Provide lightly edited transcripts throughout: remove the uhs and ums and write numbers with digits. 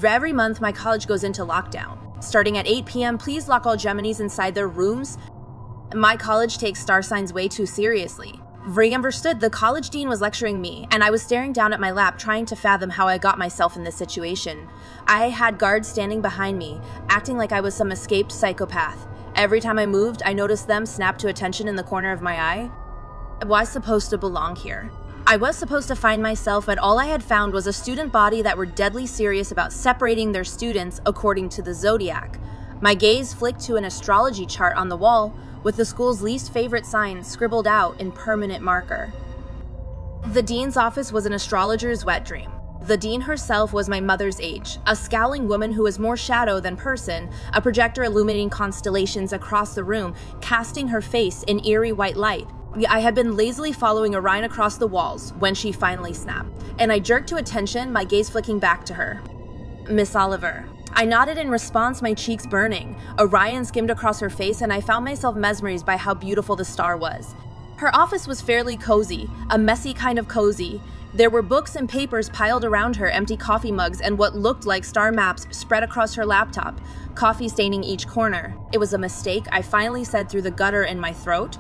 Every month, my college goes into lockdown. Starting at 8 p.m., please lock all Geminis inside their rooms. My college takes star signs way too seriously. Very understood, the college dean was lecturing me, and I was staring down at my lap trying to fathom how I got myself in this situation. I had guards standing behind me, acting like I was some escaped psychopath. Every time I moved, I noticed them snap to attention in the corner of my eye. I was supposed to belong here. I was supposed to find myself, but all I had found was a student body that were deadly serious about separating their students according to the zodiac. My gaze flicked to an astrology chart on the wall, with the school's least favorite sign scribbled out in permanent marker. The dean's office was an astrologer's wet dream. The dean herself was my mother's age, a scowling woman who was more shadow than person, a projector illuminating constellations across the room, casting her face in eerie white light. I had been lazily following Orion across the walls when she finally snapped, and I jerked to attention, my gaze flicking back to her. "Miss Oliver." I nodded in response, my cheeks burning. Orion skimmed across her face, and I found myself mesmerized by how beautiful the star was. Her office was fairly cozy, a messy kind of cozy. There were books and papers piled around her, empty coffee mugs, and what looked like star maps spread across her laptop, coffee staining each corner. It was a mistake, I finally said through the gutter in my throat.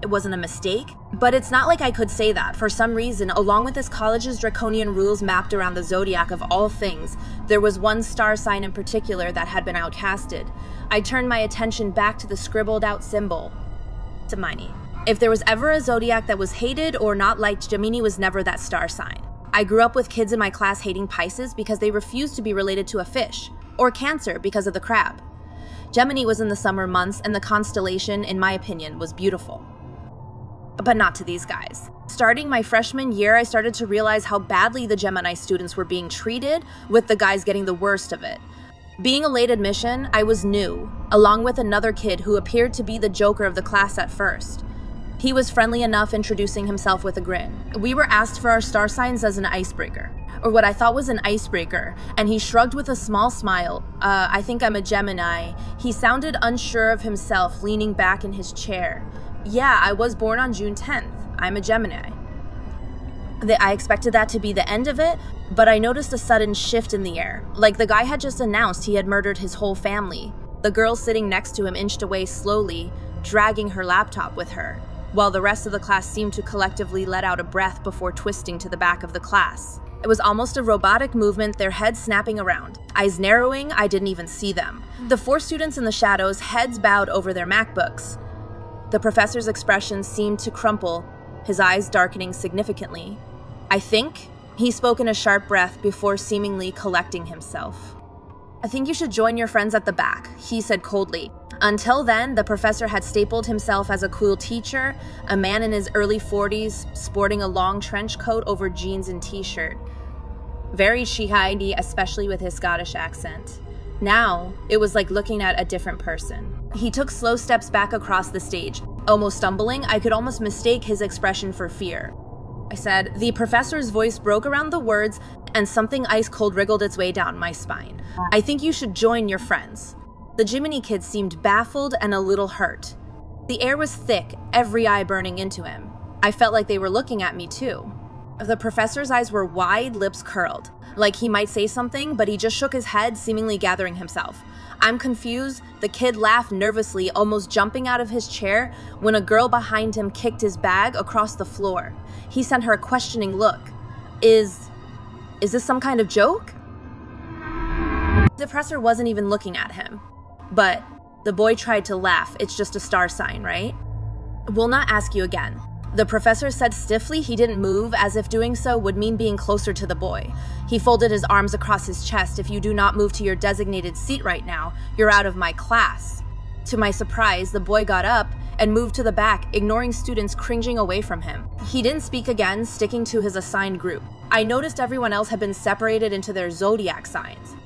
It wasn't a mistake, but it's not like I could say that. For some reason, along with this college's draconian rules mapped around the zodiac of all things, there was one star sign in particular that had been outcasted. I turned my attention back to the scribbled out symbol. Gemini. If there was ever a zodiac that was hated or not liked, Gemini was never that star sign. I grew up with kids in my class hating Pisces because they refused to be related to a fish, or Cancer because of the crab. Gemini was in the summer months, and the constellation, in my opinion, was beautiful. But not to these guys. Starting my freshman year, I started to realize how badly the Gemini students were being treated, with the guys getting the worst of it. Being a late admission, I was new, along with another kid who appeared to be the joker of the class at first. He was friendly enough, introducing himself with a grin. We were asked for our star signs as an icebreaker, or what I thought was an icebreaker, and he shrugged with a small smile. I think I'm a Gemini. He sounded unsure of himself, leaning back in his chair. Yeah, I was born on June 10th. I'm a Gemini. I expected that to be the end of it, but I noticed a sudden shift in the air, like the guy had just announced he had murdered his whole family. The girl sitting next to him inched away slowly, dragging her laptop with her, while the rest of the class seemed to collectively let out a breath before twisting to the back of the class. It was almost a robotic movement, their heads snapping around. Eyes narrowing, I didn't even see them. The 4 students in the shadows, heads bowed over their MacBooks. The professor's expression seemed to crumple, his eyes darkening significantly. I think, he spoke in a sharp breath before seemingly collecting himself. I think you should join your friends at the back, he said coldly. Until then, the professor had stapled himself as a cool teacher, a man in his early 40s, sporting a long trench coat over jeans and t-shirt. Very Shihaidi, especially with his Scottish accent. Now, it was like looking at a different person. He took slow steps back across the stage. Almost stumbling, I could almost mistake his expression for fear. I said, the professor's voice broke around the words, and something ice-cold wriggled its way down my spine. I think you should join your friends. The Gemini kid seemed baffled and a little hurt. The air was thick, every eye burning into him. I felt like they were looking at me too. The professor's eyes were wide, lips curled, like he might say something, but he just shook his head, seemingly gathering himself. I'm confused. The kid laughed nervously, almost jumping out of his chair when a girl behind him kicked his bag across the floor. He sent her a questioning look. Is this some kind of joke? The professor wasn't even looking at him. But the boy tried to laugh. It's just a star sign, right? We'll not ask you again. The professor said stiffly. He didn't move, as if doing so would mean being closer to the boy. He folded his arms across his chest. If you do not move to your designated seat right now, you're out of my class. To my surprise, the boy got up and moved to the back, ignoring students cringing away from him. He didn't speak again, sticking to his assigned group. I noticed everyone else had been separated into their zodiac signs.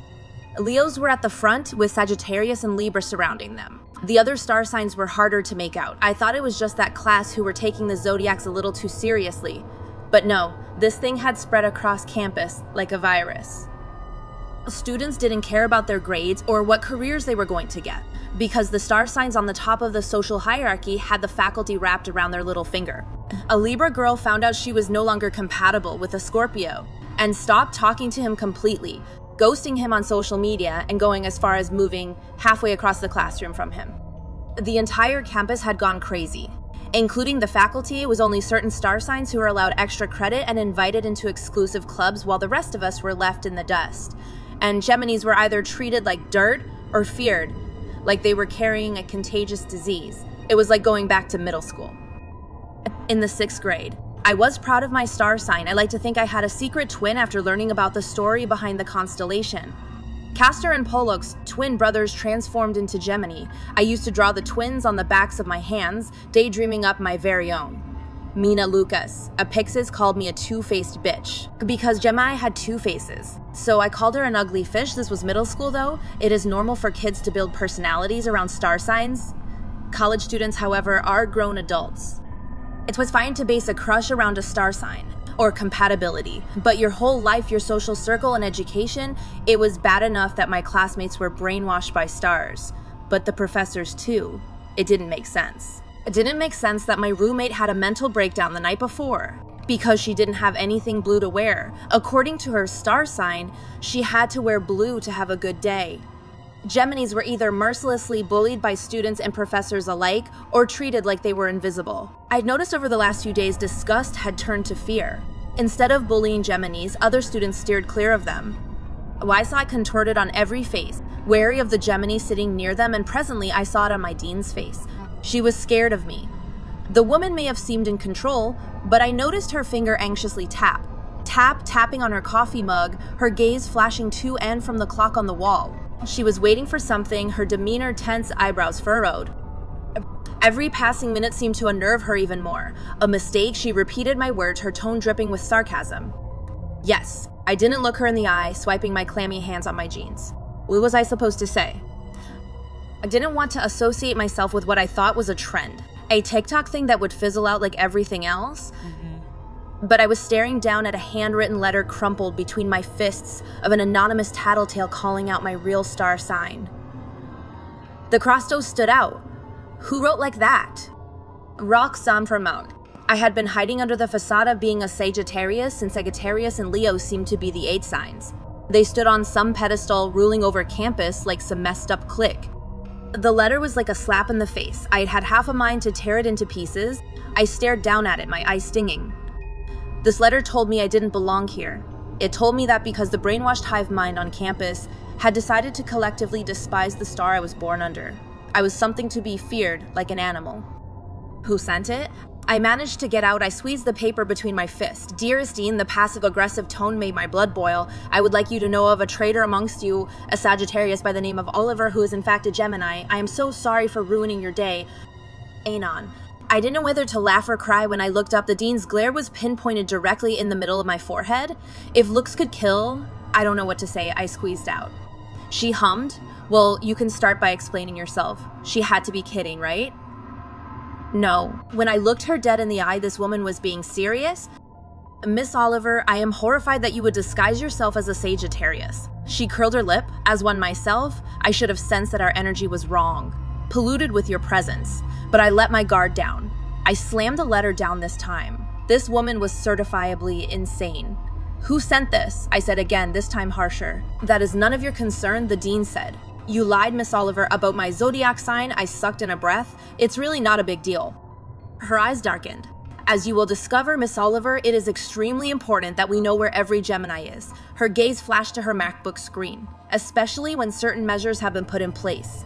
Leos were at the front, with Sagittarius and Libra surrounding them. The other star signs were harder to make out. I thought it was just that class who were taking the zodiacs a little too seriously. But no, this thing had spread across campus like a virus. Students didn't care about their grades or what careers they were going to get, because the star signs on the top of the social hierarchy had the faculty wrapped around their little finger. A Libra girl found out she was no longer compatible with a Scorpio and stopped talking to him completely. ghosting him on social media and going as far as moving halfway across the classroom from him. The entire campus had gone crazy. Including the faculty, it was only certain star signs who were allowed extra credit and invited into exclusive clubs while the rest of us were left in the dust. And Geminis were either treated like dirt or feared, like they were carrying a contagious disease. It was like going back to middle school. In the 6th grade, I was proud of my star sign. I like to think I had a secret twin after learning about the story behind the constellation. Castor and Pollux, twin brothers transformed into Gemini. I used to draw the twins on the backs of my hands, daydreaming up my very own. Mina Lucas, a Pixis, called me a two-faced bitch because Gemini had 2 faces. So I called her an ugly fish. This was middle school though. It is normal for kids to build personalities around star signs. College students, however, are grown adults. It was fine to base a crush around a star sign or compatibility, but your whole life, your social circle and education, it was bad enough that my classmates were brainwashed by stars, but the professors too. It didn't make sense. It didn't make sense that my roommate had a mental breakdown the night before because she didn't have anything blue to wear. According to her star sign, she had to wear blue to have a good day. Geminis were either mercilessly bullied by students and professors alike or treated like they were invisible. I'd noticed over the last few days disgust had turned to fear. Instead of bullying Geminis, other students steered clear of them. I saw it contorted on every face, wary of the Gemini sitting near them, and presently I saw it on my dean's face. She was scared of me. The woman may have seemed in control, but I noticed her finger anxiously tapping on her coffee mug, her gaze flashing to and from the clock on the wall. She was waiting for something, her demeanor tense, eyebrows furrowed. Every passing minute seemed to unnerve her even more. A mistake, she repeated my words, her tone dripping with sarcasm. Yes, I didn't look her in the eye, swiping my clammy hands on my jeans. What was I supposed to say? I didn't want to associate myself with what I thought was a trend, a TikTok thing that would fizzle out like everything else. But I was staring down at a handwritten letter crumpled between my fists of an anonymous tattletale calling out my real star sign. The crossed stood out. Who wrote like that? Roxanne Vermont. I had been hiding under the facade of being a Sagittarius since Sagittarius and Leo seemed to be the 8 signs. They stood on some pedestal ruling over campus like some messed up clique. The letter was like a slap in the face. I had had half a mind to tear it into pieces. I stared down at it, my eyes stinging. This letter told me I didn't belong here. It told me that because the brainwashed hive mind on campus had decided to collectively despise the star I was born under, I was something to be feared like an animal. Who sent it? I managed to get out. I squeezed the paper between my fists. Dearest Dean, the passive-aggressive tone made my blood boil. I would like you to know of a traitor amongst you, a Sagittarius by the name of Oliver, who is in fact a Gemini. I am so sorry for ruining your day. Anon. I didn't know whether to laugh or cry when I looked up. The dean's glare was pinpointed directly in the middle of my forehead. If looks could kill, I don't know what to say. I squeezed out. She hummed. Well, you can start by explaining yourself. She had to be kidding, right? No. When I looked her dead in the eye, this woman was being serious. Miss Oliver, I am horrified that you would disguise yourself as a Sagittarius. She curled her lip. As one myself, I should have sensed that our energy was wrong, polluted with your presence. But I let my guard down. I slammed the letter down this time. This woman was certifiably insane. Who sent this? I said again, this time harsher. That is none of your concern, the dean said. You lied, Miss Oliver, about my zodiac sign. I sucked in a breath. It's really not a big deal. Her eyes darkened. As you will discover, Miss Oliver, it is extremely important that we know where every Gemini is. Her gaze flashed to her MacBook screen, especially when certain measures have been put in place.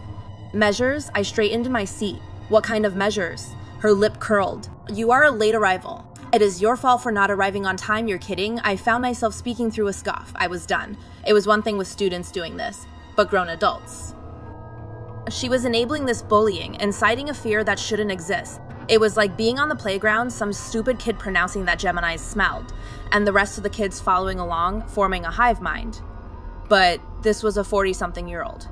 Measures? I straightened in my seat. What kind of measures? Her lip curled. You are a late arrival. It is your fault for not arriving on time. You're kidding. I found myself speaking through a scoff. I was done. It was one thing with students doing this, but grown adults. She was enabling this bullying, inciting a fear that shouldn't exist. It was like being on the playground, some stupid kid pronouncing that Geminis smelled, and the rest of the kids following along, forming a hive mind. But this was a 40-something-year-old.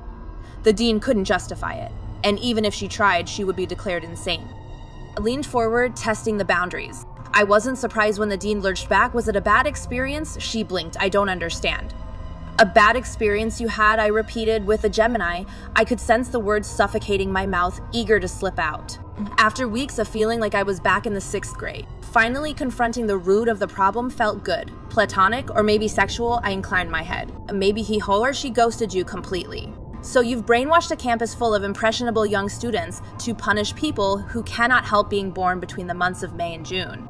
The dean couldn't justify it, and even if she tried, she would be declared insane. I leaned forward, testing the boundaries. I wasn't surprised when the dean lurched back. Was it a bad experience? She blinked. I don't understand. A bad experience you had, I repeated, with a Gemini. I could sense the words suffocating my mouth, eager to slip out. After weeks of feeling like I was back in the 6th grade, finally confronting the root of the problem felt good. Platonic or maybe sexual, I inclined my head. Maybe he or she ghosted you completely. So you've brainwashed a campus full of impressionable young students to punish people who cannot help being born between the months of May and June.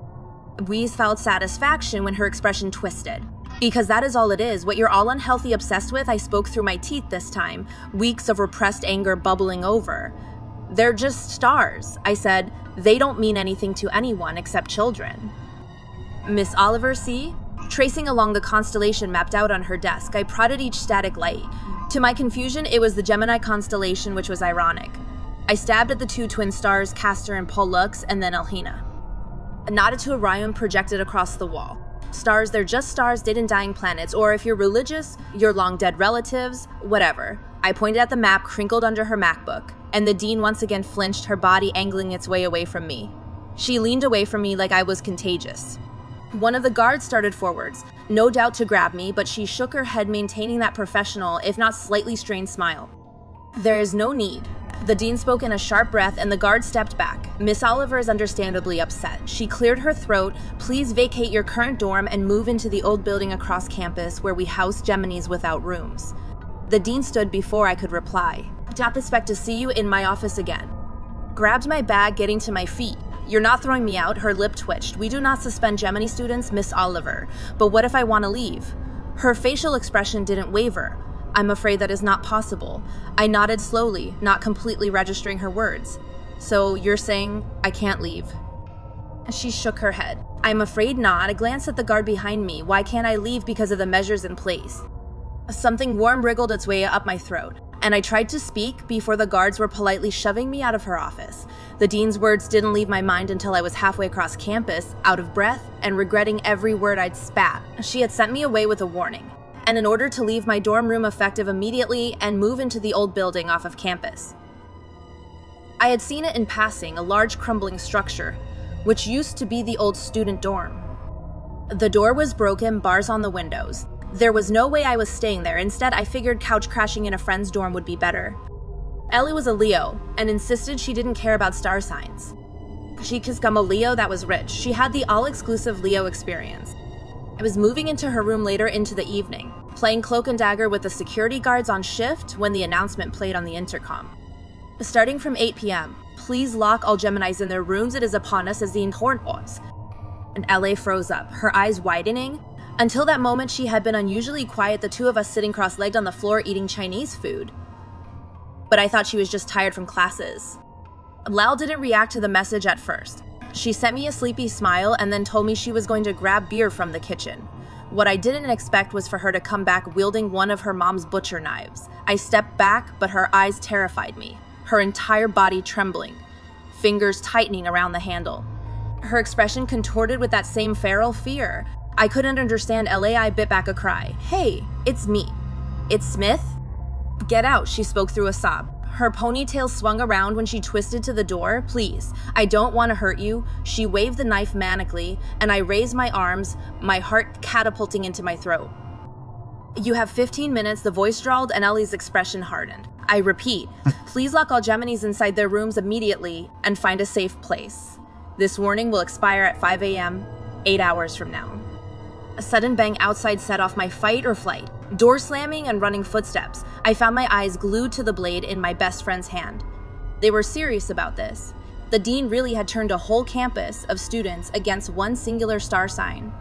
We felt satisfaction when her expression twisted. Because that is all it is. What you're all unhealthy obsessed with, I spoke through my teeth this time. Weeks of repressed anger bubbling over. They're just stars. I said, they don't mean anything to anyone except children. Miss Oliver, see? Tracing along the constellation mapped out on her desk, I prodded each static light. To my confusion, it was the Gemini constellation, which was ironic. I stabbed at the 2 twin stars, Castor and Pollux, and then Elhina. I nodded to Orion projected across the wall. Stars, they're just stars, dead and dying planets, or if you're religious, your long-dead relatives, whatever. I pointed at the map crinkled under her MacBook, and the dean once again flinched, her body angling its way away from me. She leaned away from me like I was contagious. One of the guards started forwards, no doubt to grab me, but she shook her head, maintaining that professional, if not slightly strained smile. There is no need. The dean spoke in a sharp breath, and the guard stepped back. Miss Oliver is understandably upset. She cleared her throat. Please vacate your current dorm and move into the old building across campus where we house Geminis without rooms. The dean stood before I could reply. Don't expect to see you in my office again. Grabbed my bag, getting to my feet. You're not throwing me out, her lip twitched. We do not suspend Gemini students, Miss Oliver. But what if I want to leave? Her facial expression didn't waver. I'm afraid that is not possible. I nodded slowly, not completely registering her words. So you're saying I can't leave? She shook her head. I'm afraid not. I glanced at the guard behind me. Why can't I leave? Because of the measures in place. Something warm wriggled its way up my throat, and I tried to speak before the guards were politely shoving me out of her office. The dean's words didn't leave my mind until I was halfway across campus, out of breath, and regretting every word I'd spat. She had sent me away with a warning, and an order to leave my dorm room effective immediately and move into the old building off of campus. I had seen it in passing, a large crumbling structure, which used to be the old student dorm. The door was broken, bars on the windows. There was no way I was staying there. Instead, I figured couch crashing in a friend's dorm would be better. Ellie was a Leo and insisted she didn't care about star signs. She could become a Leo that was rich. She had the all-exclusive Leo experience. I was moving into her room later into the evening, playing cloak and dagger with the security guards on shift when the announcement played on the intercom. Starting from 8 p.m., please lock all Geminis in their rooms. It is upon us as the important was. And LA froze up, her eyes widening. Until that moment, she had been unusually quiet, the two of us sitting cross-legged on the floor eating Chinese food. But I thought she was just tired from classes. Lal didn't react to the message at first. She sent me a sleepy smile and then told me she was going to grab beer from the kitchen. What I didn't expect was for her to come back wielding one of her mom's butcher knives. I stepped back, but her eyes terrified me, her entire body trembling, fingers tightening around the handle. Her expression contorted with that same feral fear. I couldn't understand. LA bit back a cry. Hey, it's me. It's Smith? Get out, she spoke through a sob. Her ponytail swung around when she twisted to the door. Please, I don't want to hurt you. She waved the knife manically, and I raised my arms, my heart catapulting into my throat. You have 15 minutes, the voice drawled, and Ellie's expression hardened. I repeat, please lock all Geminis inside their rooms immediately and find a safe place. This warning will expire at 5 a.m., 8 hours from now. A sudden bang outside set off my fight or flight. Door slamming and running footsteps. I found my eyes glued to the blade in my best friend's hand. They were serious about this. The dean really had turned a whole campus of students against one singular star sign.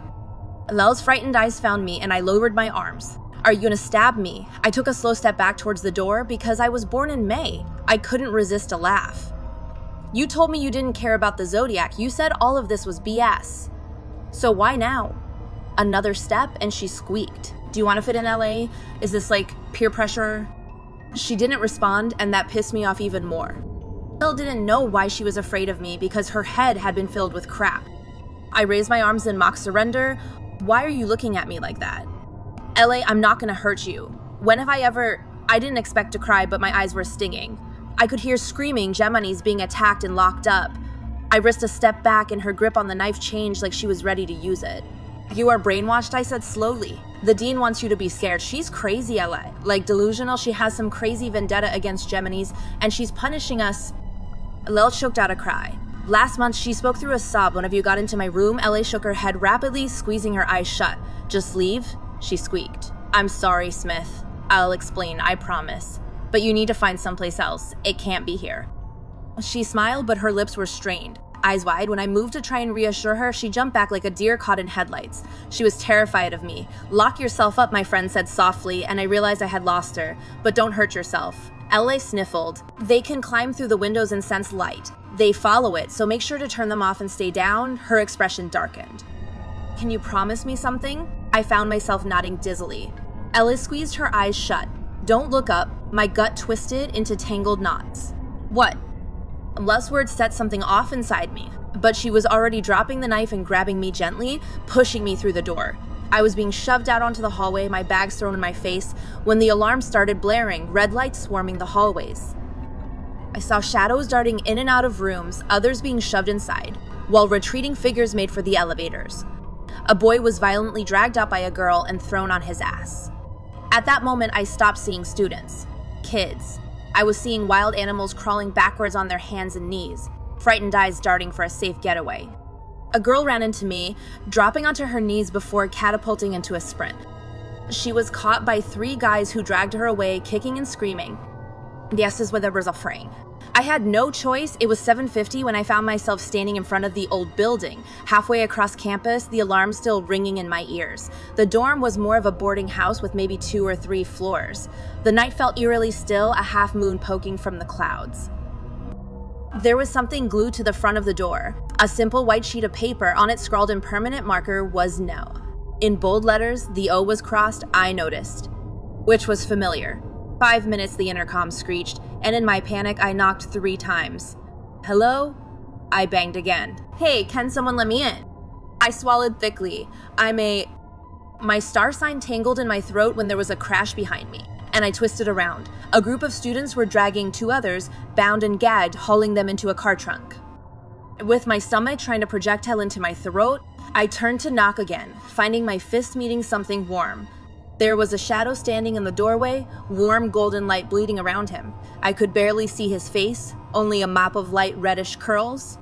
Lal's frightened eyes found me, and I lowered my arms. Are you gonna stab me? I took a slow step back towards the door because I was born in May. I couldn't resist a laugh. You told me you didn't care about the zodiac. You said all of this was BS. So why now? Another step, and she squeaked. Do you want to fit in LA? Is this like peer pressure? She didn't respond, and that pissed me off even more. Still didn't know why she was afraid of me because her head had been filled with crap. I raised my arms in mock surrender. Why are you looking at me like that? LA, I'm not gonna hurt you. When have I ever... I didn't expect to cry, but my eyes were stinging. I could hear screaming, Geminis being attacked and locked up. I risked a step back, and her grip on the knife changed like she was ready to use it. You are brainwashed, I said slowly. The dean wants you to be scared. She's crazy, LA. Like delusional, she has some crazy vendetta against Geminis, and she's punishing us. Lil choked out a cry. Last month, she spoke through a sob. One of you got into my room. LA shook her head rapidly, squeezing her eyes shut. Just leave, she squeaked. I'm sorry, Smith. I'll explain, I promise. But you need to find someplace else. It can't be here. She smiled, but her lips were strained. Eyes wide, when I moved to try and reassure her, she jumped back like a deer caught in headlights. She was terrified of me. Lock yourself up, my friend said softly, and I realized I had lost her. But don't hurt yourself. LA sniffled. They can climb through the windows and sense light. They follow it, so make sure to turn them off and stay down. Her expression darkened. Can you promise me something? I found myself nodding dizzily. Ella squeezed her eyes shut. Don't look up. My gut twisted into tangled knots. What? Less words set something off inside me, but she was already dropping the knife and grabbing me gently, pushing me through the door. I was being shoved out onto the hallway, my bags thrown in my face, when the alarm started blaring, red lights swarming the hallways. I saw shadows darting in and out of rooms, others being shoved inside, while retreating figures made for the elevators. A boy was violently dragged up by a girl and thrown on his ass. At that moment, I stopped seeing students. Kids. I was seeing wild animals crawling backwards on their hands and knees, frightened eyes darting for a safe getaway. A girl ran into me, dropping onto her knees before catapulting into a sprint. She was caught by 3 guys who dragged her away, kicking and screaming. This is where there was a fray. I had no choice. It was 7:50 when I found myself standing in front of the old building, halfway across campus, the alarm still ringing in my ears. The dorm was more of a boarding house with maybe 2 or 3 floors. The night felt eerily still, a half moon poking from the clouds. There was something glued to the front of the door. A simple white sheet of paper. On it, scrawled in permanent marker, was no. In bold letters, the O was crossed, I noticed, which was familiar. 5 minutes, the intercom screeched, and in my panic, I knocked 3 times. Hello? I banged again. Hey, can someone let me in? I swallowed thickly. My star sign tangled in my throat when there was a crash behind me, and I twisted around. A group of students were dragging 2 others, bound and gagged, hauling them into a car trunk. With my stomach trying to projectile into my throat, I turned to knock again, finding my fist meeting something warm. There was a shadow standing in the doorway, warm golden light bleeding around him. I could barely see his face, only a mop of light reddish curls.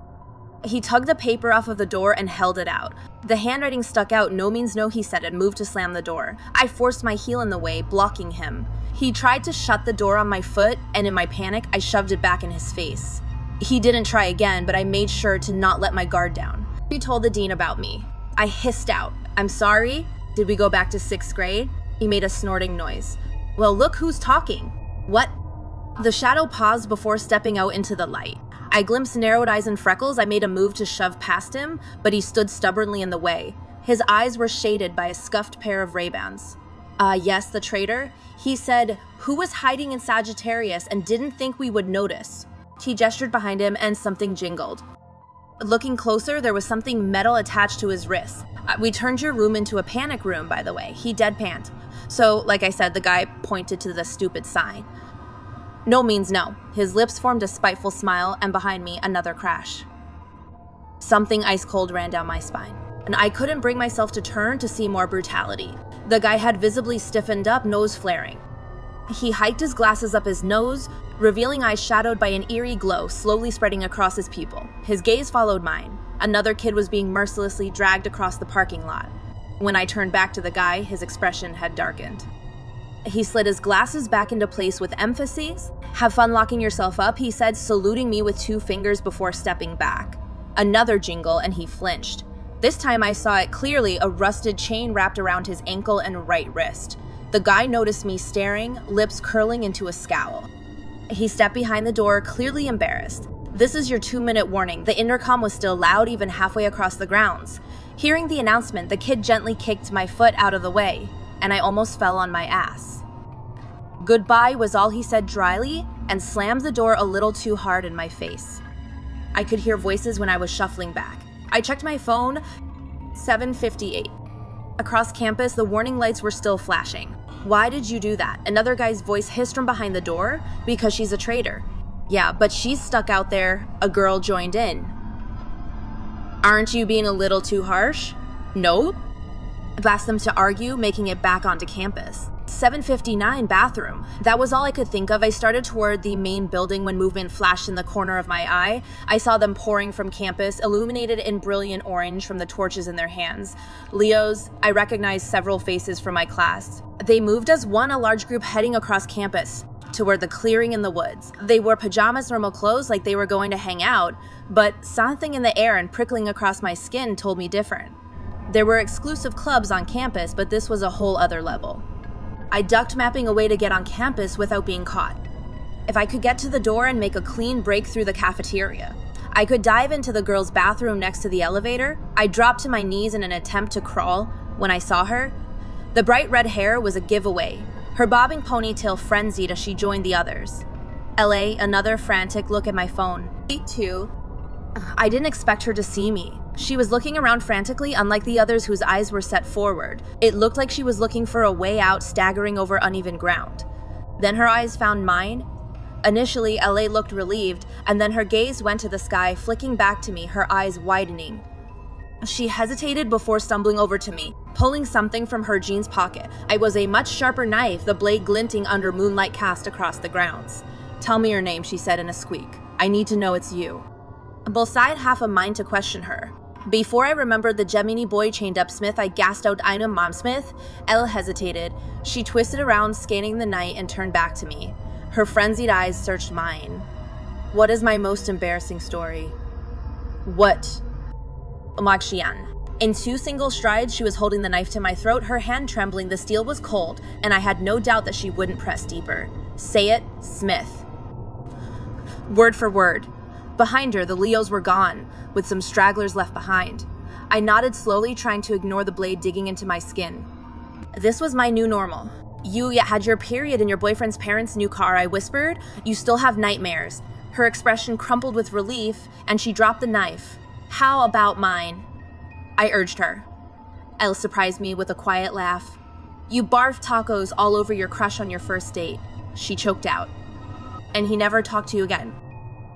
He tugged the paper off of the door and held it out. The handwriting stuck out. No means no, he said, and moved to slam the door. I forced my heel in the way, blocking him. He tried to shut the door on my foot, and in my panic, I shoved it back in his face. He didn't try again, but I made sure to not let my guard down. He told the dean about me. I hissed out, I'm sorry? Did we go back to 6th grade? He made a snorting noise. Well, look who's talking. What? The shadow paused before stepping out into the light. I glimpsed narrowed eyes and freckles. I made a move to shove past him, but he stood stubbornly in the way. His eyes were shaded by a scuffed pair of Ray-Bans. Yes, the traitor. He said, who was hiding in Sagittarius and didn't think we would notice. He gestured behind him and something jingled. Looking closer, there was something metal attached to his wrist. We turned your room into a panic room, by the way. He deadpanned. So, like I said, the guy pointed to the stupid sign. No means no. His lips formed a spiteful smile, and behind me, another crash. Something ice cold ran down my spine, and I couldn't bring myself to turn to see more brutality. The guy had visibly stiffened up, nose flaring. He hiked his glasses up his nose, revealing eyes shadowed by an eerie glow slowly spreading across his pupil. His gaze followed mine. Another kid was being mercilessly dragged across the parking lot. When I turned back to the guy, his expression had darkened. He slid his glasses back into place with emphasis. Have fun locking yourself up, he said, saluting me with 2 fingers before stepping back. Another jingle, and he flinched. This time I saw it clearly, a rusted chain wrapped around his ankle and right wrist. The guy noticed me staring, lips curling into a scowl. He stepped behind the door, clearly embarrassed. This is your 2-minute warning. The intercom was still loud, even halfway across the grounds. Hearing the announcement, the kid gently kicked my foot out of the way, and I almost fell on my ass. Goodbye was all he said dryly, and slammed the door a little too hard in my face. I could hear voices when I was shuffling back. I checked my phone, 7:58. Across campus, the warning lights were still flashing. Why did you do that? Another guy's voice hissed from behind the door. Because she's a traitor. Yeah, but she's stuck out there. A girl joined in. Aren't you being a little too harsh? Nope. I asked them to argue, making it back onto campus. 759 bathroom. That was all I could think of. I started toward the main building when movement flashed in the corner of my eye. I saw them pouring from campus, illuminated in brilliant orange from the torches in their hands. Leos, I recognized several faces from my class. They moved as one, a large group heading across campus toward the clearing in the woods. They wore pajamas, normal clothes, like they were going to hang out, but something in the air and prickling across my skin told me different. There were exclusive clubs on campus, but this was a whole other level. I ducked, mapping a way to get on campus without being caught. If I could get to the door and make a clean break through the cafeteria, I could dive into the girls' bathroom next to the elevator. I dropped to my knees in an attempt to crawl when I saw her. The bright red hair was a giveaway, her bobbing ponytail frenzied as she joined the others. LA, another frantic look at my phone. 8-2. I didn't expect her to see me. She was looking around frantically, unlike the others whose eyes were set forward. It looked like she was looking for a way out, staggering over uneven ground. Then her eyes found mine. Initially, LA looked relieved, and then her gaze went to the sky, flicking back to me, her eyes widening. She hesitated before stumbling over to me, pulling something from her jeans pocket. It was a much sharper knife, the blade glinting under moonlight cast across the grounds. "Tell me your name," she said in a squeak. "I need to know it's you." Beside half a mind to question her. Before I remembered the Gemini boy chained up Smith, I gasped out, "I'm Mom Smith." Elle hesitated. She twisted around, scanning the night, and turned back to me. Her frenzied eyes searched mine. "What is my most embarrassing story?" "What?" Makshian. In 2 single strides, she was holding the knife to my throat, her hand trembling. The steel was cold, and I had no doubt that she wouldn't press deeper. "Say it, Smith." Word for word. Behind her, the Leos were gone, with some stragglers left behind. I nodded slowly, trying to ignore the blade digging into my skin. This was my new normal. "You had your period in your boyfriend's parents' new car," I whispered. "You still have nightmares." Her expression crumpled with relief, and she dropped the knife. "How about mine?" I urged her. Elle surprised me with a quiet laugh. "You barfed tacos all over your crush on your first date," she choked out. "And he never talked to you again."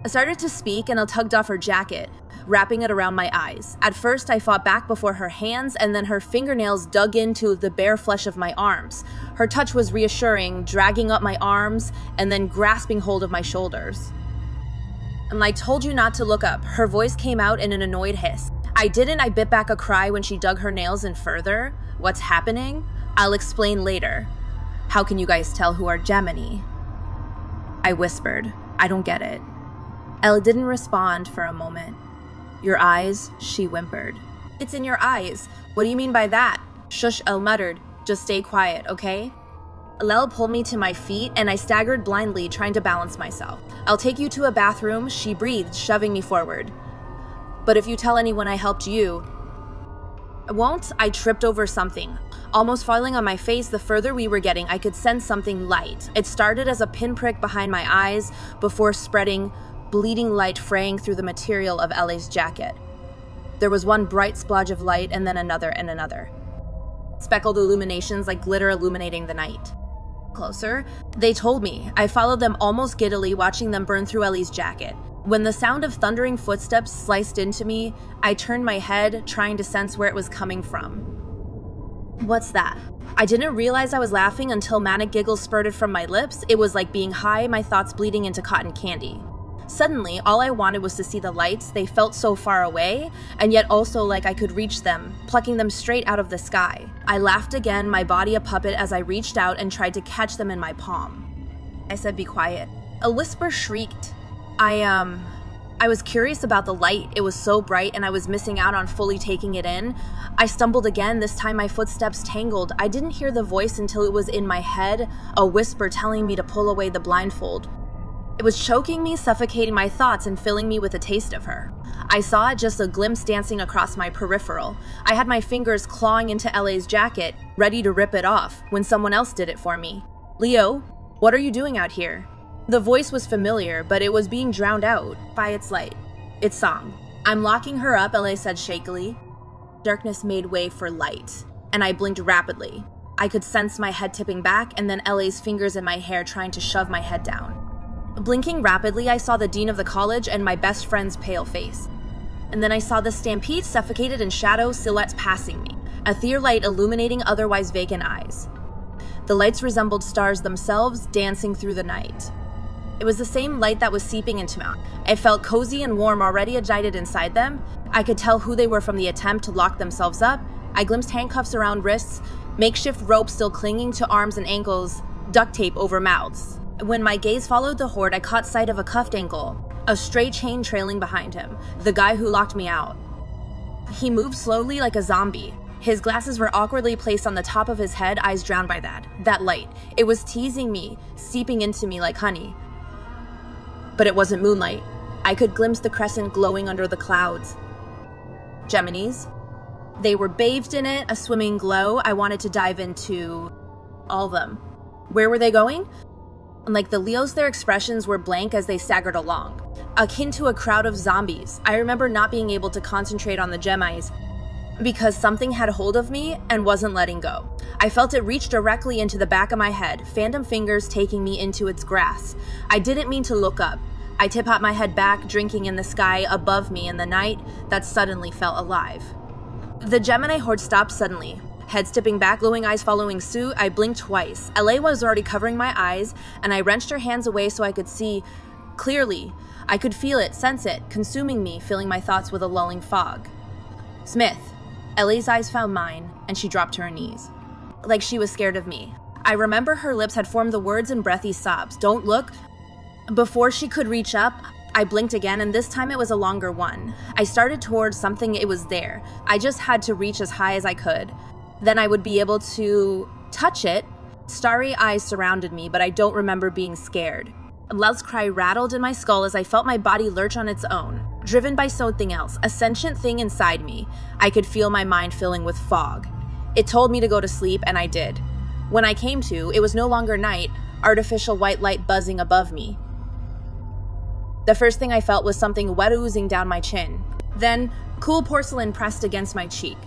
I started to speak, and I tugged off her jacket, wrapping it around my eyes. At first, I fought back before her hands, and then her fingernails dug into the bare flesh of my arms. Her touch was reassuring, dragging up my arms, and then grasping hold of my shoulders. "And I told you not to look up." Her voice came out in an annoyed hiss. I didn't. I bit back a cry when she dug her nails in further. "What's happening? I'll explain later." "How can you guys tell who are Gemini?" I whispered. "I don't get it." Elle didn't respond for a moment. "Your eyes," she whimpered. "It's in your eyes. What do you mean by that?" "Shush," Elle muttered. "Just stay quiet, okay?" Lel pulled me to my feet, and I staggered blindly, trying to balance myself. "I'll take you to a bathroom," she breathed, shoving me forward. "But if you tell anyone I helped you..." "I won't." I tripped over something. Almost falling on my face, the further we were getting, I could sense something light. It started as a pinprick behind my eyes, before spreading, bleeding light fraying through the material of LA's jacket. There was one bright splodge of light, and then another and another. Speckled illuminations like glitter illuminating the night. Closer. They told me. I followed them almost giddily, watching them burn through Ellie's jacket. When the sound of thundering footsteps sliced into me, I turned my head, trying to sense where it was coming from. "What's that?" I didn't realize I was laughing until manic giggles spurted from my lips. It was like being high, my thoughts bleeding into cotton candy. Suddenly, all I wanted was to see the lights. They felt so far away, and yet also like I could reach them, plucking them straight out of the sky. I laughed again, my body a puppet, as I reached out and tried to catch them in my palm. I said, "Be quiet." A whisper shrieked. I was curious about the light. It was so bright, and I was missing out on fully taking it in. I stumbled again, this time my footsteps tangled. I didn't hear the voice until it was in my head, a whisper telling me to pull away the blindfold. It was choking me, suffocating my thoughts, and filling me with a taste of her. I saw it, just a glimpse dancing across my peripheral. I had my fingers clawing into LA's jacket, ready to rip it off, when someone else did it for me. "Leo, what are you doing out here?" The voice was familiar, but it was being drowned out by its light, its song. "I'm locking her up," LA said shakily. Darkness made way for light, and I blinked rapidly. I could sense my head tipping back, and then LA's fingers in my hair trying to shove my head down. Blinking rapidly, I saw the dean of the college and my best friend's pale face. And then I saw the stampede suffocated in shadow, silhouettes passing me, a clear light illuminating otherwise vacant eyes. The lights resembled stars themselves dancing through the night. It was the same light that was seeping into me. It felt cozy and warm, already ignited inside them. I could tell who they were from the attempt to lock themselves up. I glimpsed handcuffs around wrists, makeshift ropes still clinging to arms and ankles, duct tape over mouths. When my gaze followed the horde, I caught sight of a cuffed ankle, a stray chain trailing behind him, the guy who locked me out. He moved slowly like a zombie. His glasses were awkwardly placed on the top of his head, eyes drowned by that light. It was teasing me, seeping into me like honey. But it wasn't moonlight. I could glimpse the crescent glowing under the clouds. Geminis. They were bathed in it, a swimming glow. I wanted to dive into all of them. Where were they going? Like the Leos, their expressions were blank as they staggered along, akin to a crowd of zombies. I remember not being able to concentrate on the Geminis because something had hold of me and wasn't letting go. I felt it reach directly into the back of my head, phantom fingers taking me into its grasp. I didn't mean to look up. I tip-topped my head back, drinking in the sky above me in the night that suddenly felt alive. The Gemini horde stopped suddenly. Head tipping back, glowing eyes following suit. I blinked twice. LA was already covering my eyes, and I wrenched her hands away so I could see clearly. I could feel it, sense it, consuming me, filling my thoughts with a lulling fog. Smith. LA's eyes found mine, and she dropped to her knees. Like she was scared of me. I remember her lips had formed the words in breathy sobs. Don't look. Before she could reach up, I blinked again, and this time it was a longer one. I started towards something, it was there. I just had to reach as high as I could. Then I would be able to touch it. Starry eyes surrounded me, but I don't remember being scared. Love's cry rattled in my skull as I felt my body lurch on its own, driven by something else, a sentient thing inside me. I could feel my mind filling with fog. It told me to go to sleep, and I did. When I came to, it was no longer night, artificial white light buzzing above me. The first thing I felt was something wet oozing down my chin. Then, cool porcelain pressed against my cheek.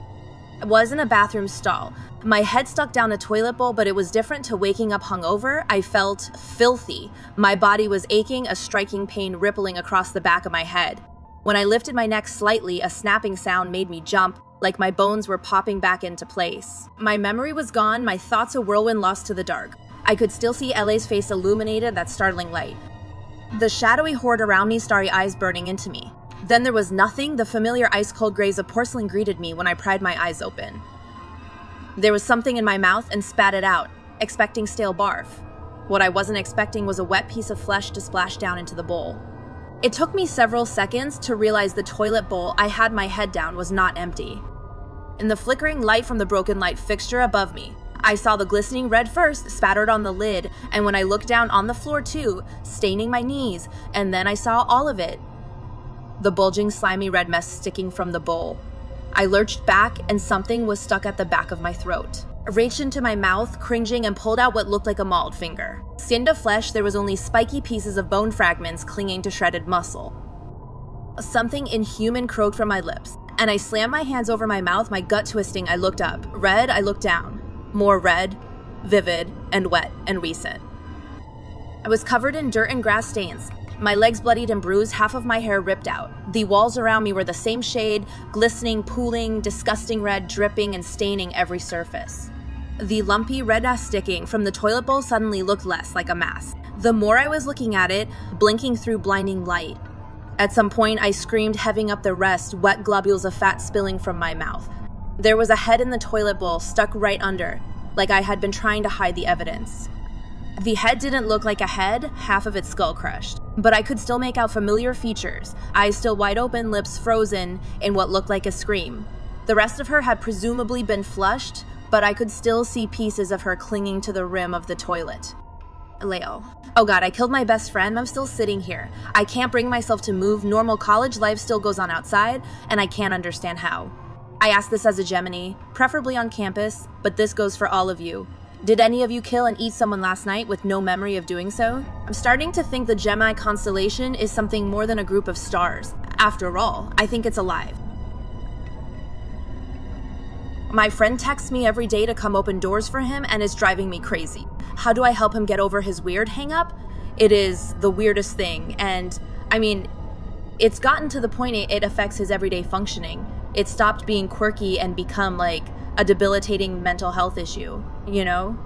I was in a bathroom stall. My head stuck down a toilet bowl, but it was different to waking up hungover. I felt filthy. My body was aching, a striking pain rippling across the back of my head. When I lifted my neck slightly, a snapping sound made me jump, like my bones were popping back into place. My memory was gone, my thoughts a whirlwind lost to the dark. I could still see LA's face illuminated that startling light. The shadowy horde around me, starry eyes burning into me. Then there was nothing. The familiar ice-cold grays of porcelain greeted me when I pried my eyes open. There was something in my mouth and spat it out, expecting stale barf. What I wasn't expecting was a wet piece of flesh to splash down into the bowl. It took me several seconds to realize the toilet bowl I had my head down was not empty. In the flickering light from the broken light fixture above me, I saw the glistening red first spattered on the lid, and when I looked down on the floor too, staining my knees, and then I saw all of it. The bulging, slimy red mess sticking from the bowl. I lurched back, and something was stuck at the back of my throat. I reached into my mouth, cringing, and pulled out what looked like a mauled finger. Skinned to flesh, there was only spiky pieces of bone fragments clinging to shredded muscle. Something inhuman croaked from my lips, and I slammed my hands over my mouth, my gut twisting. I looked up. Red, I looked down. More red, vivid, and wet, and recent. I was covered in dirt and grass stains. My legs bloodied and bruised, half of my hair ripped out. The walls around me were the same shade, glistening, pooling, disgusting red, dripping and staining every surface. The lumpy red ass sticking from the toilet bowl suddenly looked less like a mask. The more I was looking at it, blinking through blinding light. At some point, I screamed, heaving up the rest, wet globules of fat spilling from my mouth. There was a head in the toilet bowl, stuck right under, like I had been trying to hide the evidence. The head didn't look like a head, half of its skull crushed, but I could still make out familiar features, eyes still wide open, lips frozen in what looked like a scream. The rest of her had presumably been flushed, but I could still see pieces of her clinging to the rim of the toilet. Leo. Oh God, I killed my best friend. I'm still sitting here. I can't bring myself to move. Normal college life still goes on outside, and I can't understand how. I ask this as a Gemini, preferably on campus, but this goes for all of you. Did any of you kill and eat someone last night with no memory of doing so? I'm starting to think the Gemini constellation is something more than a group of stars. After all, I think it's alive. My friend texts me every day to come open doors for him, and it's driving me crazy. How do I help him get over his weird hang-up? It is the weirdest thing, and I mean, it's gotten to the point it affects his everyday functioning. It stopped being quirky and become like a debilitating mental health issue, you know?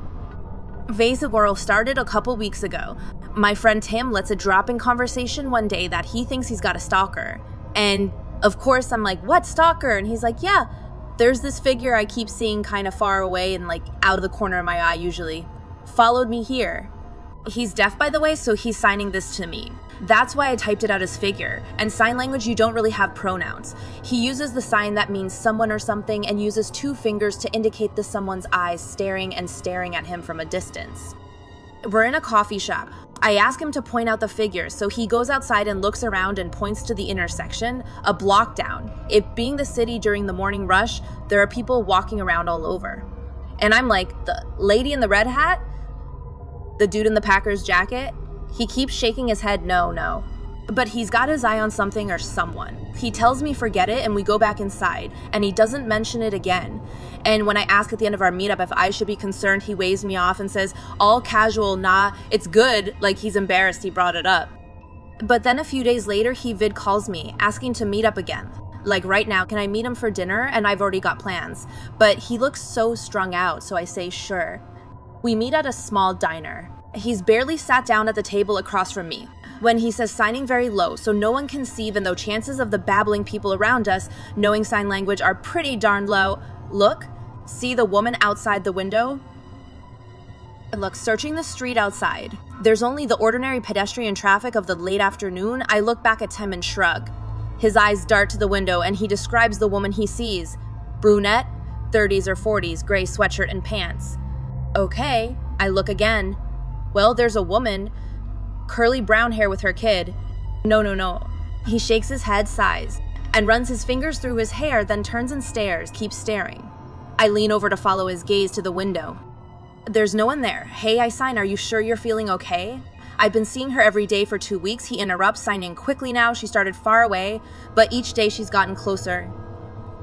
Vesagoro started a couple weeks ago. My friend Tim lets it drop in conversation one day that he thinks he's got a stalker. And of course I'm like, what stalker? And he's like, yeah, there's this figure I keep seeing kind of far away and like out of the corner of my eye usually. Followed me here. He's deaf, by the way, so he's signing this to me. That's why I typed it out as figure. And sign language, you don't really have pronouns. He uses the sign that means someone or something and uses 2 fingers to indicate the someone's eyes staring at him from a distance. We're in a coffee shop. I ask him to point out the figures, so he goes outside and looks around and points to the intersection, a block down. It being the city during the morning rush, there are people walking around all over. And I'm like, the lady in the red hat? The dude in the Packers jacket? He keeps shaking his head, no. But he's got his eye on something or someone. He tells me forget it and we go back inside, and he doesn't mention it again. And when I ask at the end of our meetup if I should be concerned, he waves me off and says, all casual, nah, it's good, like he's embarrassed he brought it up. But then a few days later, he vid calls me, asking to meet up again. Like right now, can I meet him for dinner? And I've already got plans. But he looks so strung out, so I say sure. We meet at a small diner. He's barely sat down at the table across from me. When he says signing very low so no one can see, even though chances of the babbling people around us knowing sign language are pretty darn low. Look, see the woman outside the window? Look, searching the street outside. There's only the ordinary pedestrian traffic of the late afternoon. I look back at Tim and shrug. His eyes dart to the window and he describes the woman he sees. Brunette, 30s or 40s, gray sweatshirt and pants. Okay, I look again. Well, there's a woman. Curly brown hair with her kid. No. He shakes his head, sighs, and runs his fingers through his hair, then turns and stares, keeps staring. I lean over to follow his gaze to the window. There's no one there. Hey, I sign, are you sure you're feeling okay? I've been seeing her every day for 2 weeks. He interrupts, signing quickly now. She started far away, but each day she's gotten closer.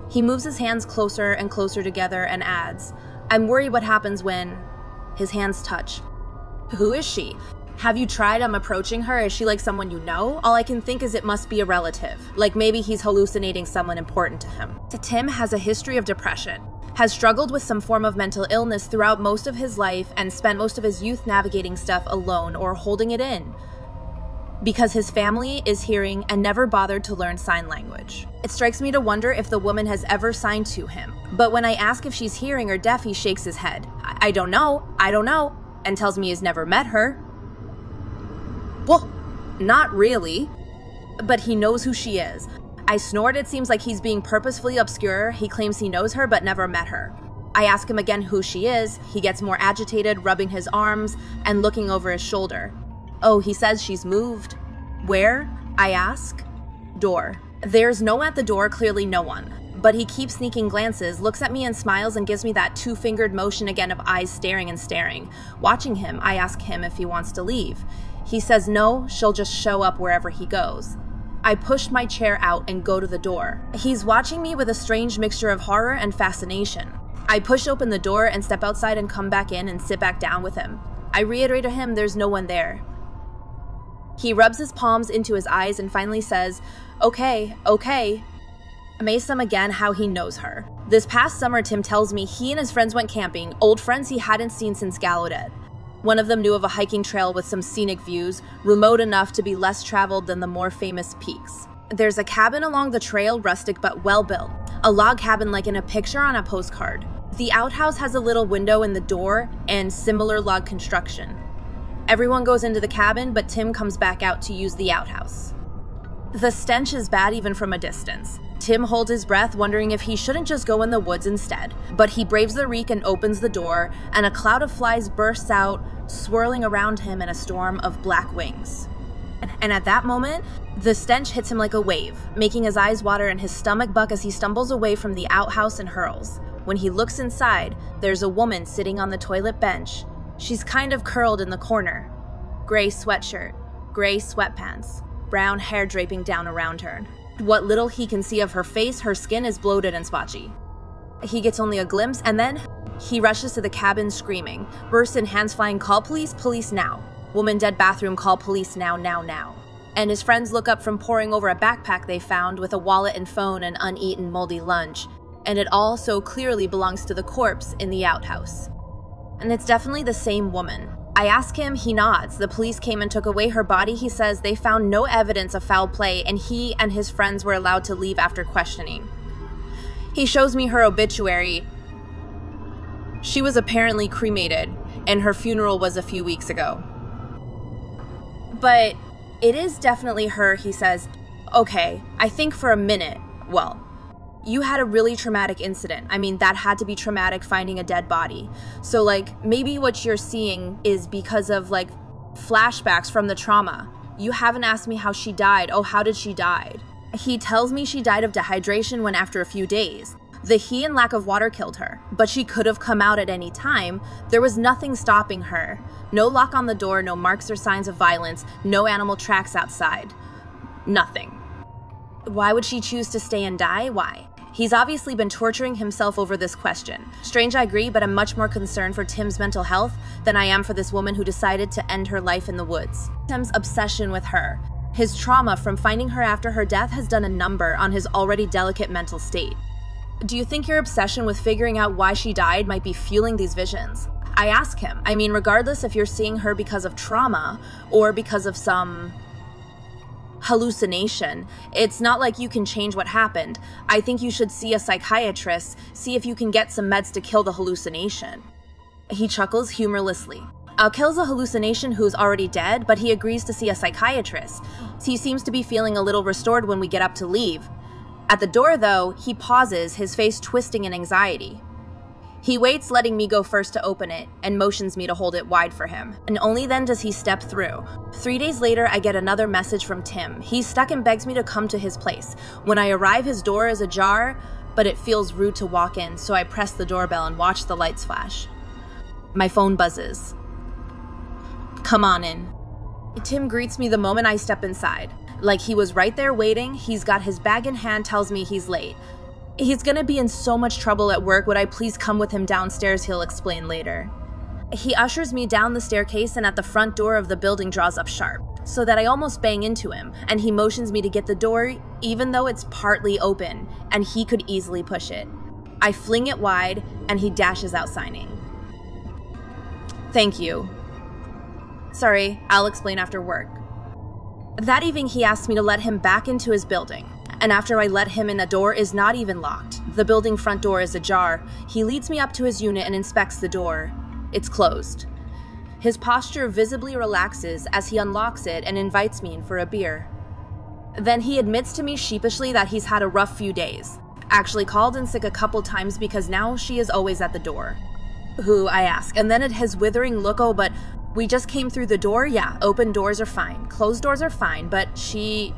He moves his hands closer and closer together and adds, I'm worried what happens when his hands touch. Who is she? Have you tried approaching her? Is she like someone you know? All I can think is it must be a relative. Like maybe he's hallucinating someone important to him. Tim has a history of depression, has struggled with some form of mental illness throughout most of his life, and spent most of his youth navigating stuff alone or holding it in. Because his family is hearing and never bothered to learn sign language. It strikes me to wonder if the woman has ever signed to him. But when I ask if she's hearing or deaf, he shakes his head. I don't know, and tells me he's never met her. Well, not really. But he knows who she is. I snort. It seems like he's being purposefully obscure. He claims he knows her but never met her. I ask him again who she is. He gets more agitated, rubbing his arms and looking over his shoulder. Oh, he says she's moved. Where? I ask. Door. There's no one at the door, clearly no one. But he keeps sneaking glances, looks at me and smiles and gives me that 2-fingered motion again of eyes staring and staring. Watching him, I ask him if he wants to leave. He says no, she'll just show up wherever he goes. I push my chair out and go to the door. He's watching me with a strange mixture of horror and fascination. I push open the door and step outside and come back in and sit back down with him. I reiterate to him there's no one there. He rubs his palms into his eyes and finally says, okay. Amazed him again how he knows her. This past summer, Tim tells me he and his friends went camping, old friends he hadn't seen since Gallaudet. One of them knew of a hiking trail with some scenic views, remote enough to be less traveled than the more famous peaks. There's a cabin along the trail, rustic but well-built. A log cabin like in a picture on a postcard. The outhouse has a little window in the door and similar log construction. Everyone goes into the cabin, but Tim comes back out to use the outhouse. The stench is bad even from a distance. Tim holds his breath, wondering if he shouldn't just go in the woods instead. But he braves the reek and opens the door, and a cloud of flies bursts out, swirling around him in a storm of black wings. And at that moment, the stench hits him like a wave, making his eyes water and his stomach buck as he stumbles away from the outhouse and hurls. When he looks inside, there's a woman sitting on the toilet bench. She's kind of curled in the corner. Gray sweatshirt, gray sweatpants, brown hair draping down around her. What little he can see of her face, her skin is bloated and spotchy. He gets only a glimpse, and then he rushes to the cabin screaming, bursts in, hands flying, call police, police now. Woman dead bathroom, call police now. And his friends look up from poring over a backpack they found with a wallet and phone and uneaten moldy lunch, and it all so clearly belongs to the corpse in the outhouse. And it's definitely the same woman. I ask him, he nods. The police came and took away her body. He says they found no evidence of foul play and he and his friends were allowed to leave after questioning. He shows me her obituary. She was apparently cremated and her funeral was a few weeks ago. But it is definitely her, he says. Okay, I think for a minute, well, you had a really traumatic incident. I mean, that had to be traumatic, finding a dead body. So, like, maybe what you're seeing is because of, like, flashbacks from the trauma. You haven't asked me how she died. Oh, how did she die? He tells me she died of dehydration when after a few days. The heat and lack of water killed her, but she could have come out at any time. There was nothing stopping her. No lock on the door, no marks or signs of violence, no animal tracks outside. Nothing. Why would she choose to stay and die? Why? He's obviously been torturing himself over this question. Strange, I agree, but I'm much more concerned for Tim's mental health than I am for this woman who decided to end her life in the woods. Tim's obsession with her, his trauma from finding her after her death has done a number on his already delicate mental state. Do you think your obsession with figuring out why she died might be fueling these visions? I ask him. I mean, regardless if you're seeing her because of trauma or because of some hallucination, it's not like you can change what happened. I think you should see a psychiatrist, see if you can get some meds to kill the hallucination. He chuckles humorlessly. I'll kill the hallucination who's already dead, but he agrees to see a psychiatrist. He seems to be feeling a little restored when we get up to leave. At the door, though, he pauses, his face twisting in anxiety. He waits, letting me go first to open it, and motions me to hold it wide for him. And only then does he step through. 3 days later, I get another message from Tim. He's stuck and begs me to come to his place. When I arrive, his door is ajar, but it feels rude to walk in, so I press the doorbell and watch the lights flash. My phone buzzes. Come on in. Tim greets me the moment I step inside. Like he was right there waiting. He's got his bag in hand, tells me he's late. He's gonna be in so much trouble at work. Would I please come with him downstairs? He'll explain later. He ushers me down the staircase and at the front door of the building draws up sharp, so that I almost bang into him, and he motions me to get the door even though it's partly open, and he could easily push it. I fling it wide, and he dashes out signing. Thank you. Sorry, I'll explain after work. That evening he asked me to let him back into his building. And after I let him in, the door is not even locked. The building front door is ajar. He leads me up to his unit and inspects the door. It's closed. His posture visibly relaxes as he unlocks it and invites me in for a beer. Then he admits to me sheepishly that he's had a rough few days. Actually called in sick a couple times because now she is always at the door. Who, I ask, and then at his withering look, oh, but we just came through the door? Yeah, open doors are fine. Closed doors are fine, but she...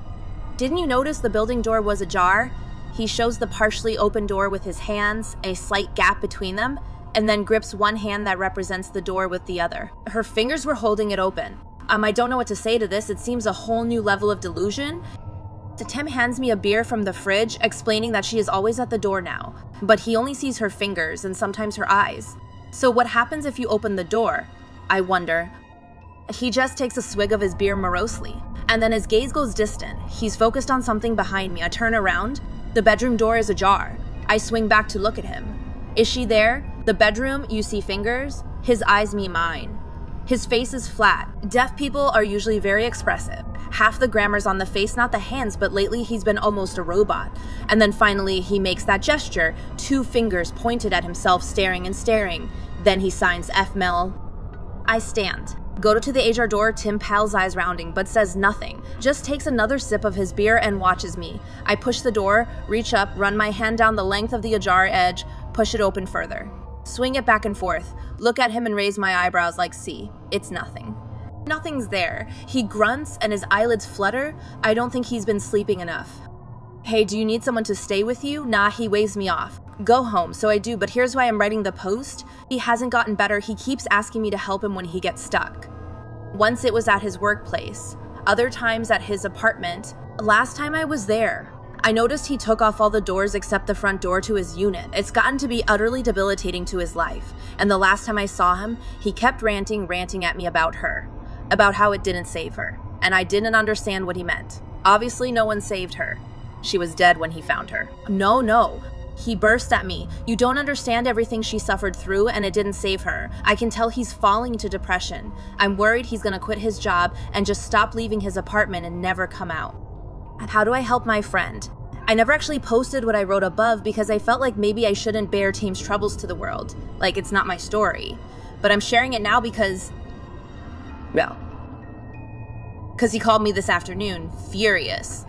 Didn't you notice the building door was ajar? He shows the partially open door with his hands, a slight gap between them, and then grips one hand that represents the door with the other. Her fingers were holding it open. I don't know what to say to this. It seems a whole new level of delusion. Tim hands me a beer from the fridge, explaining that she is always at the door now, but he only sees her fingers and sometimes her eyes. So what happens if you open the door? I wonder. He just takes a swig of his beer morosely, and then his gaze goes distant. He's focused on something behind me. I turn around. The bedroom door is ajar. I swing back to look at him. Is she there? The bedroom, you see fingers. His eyes meet mine. His face is flat. Deaf people are usually very expressive. Half the grammar's on the face, not the hands, but lately he's been almost a robot. And then finally he makes that gesture, 2 fingers pointed at himself, staring and staring. Then he signs F-Mel. I stand. Go to the ajar door, Tim pals eyes rounding, but says nothing. Just takes another sip of his beer and watches me. I push the door, reach up, run my hand down the length of the ajar edge, push it open further. Swing it back and forth, look at him and raise my eyebrows like, see, it's nothing. Nothing's there. He grunts and his eyelids flutter. I don't think he's been sleeping enough. Hey, do you need someone to stay with you? Nah, he waves me off. Go home, so I do, but here's why I'm writing the post. He hasn't gotten better. He keeps asking me to help him when he gets stuck. Once it was at his workplace, other times at his apartment. Last time I was there, I noticed he took off all the doors except the front door to his unit. It's gotten to be utterly debilitating to his life. And the last time I saw him, he kept ranting at me about her, about how it didn't save her. And I didn't understand what he meant. Obviously, no one saved her. She was dead when he found her. No. He burst at me. "You don't understand everything she suffered through, and it didn't save her. I can tell he's falling into depression. I'm worried he's gonna quit his job and just stop leaving his apartment and never come out." How do I help my friend? I never actually posted what I wrote above because I felt like maybe I shouldn't bear Tim's troubles to the world. Like, it's not my story. But I'm sharing it now because he called me this afternoon, furious.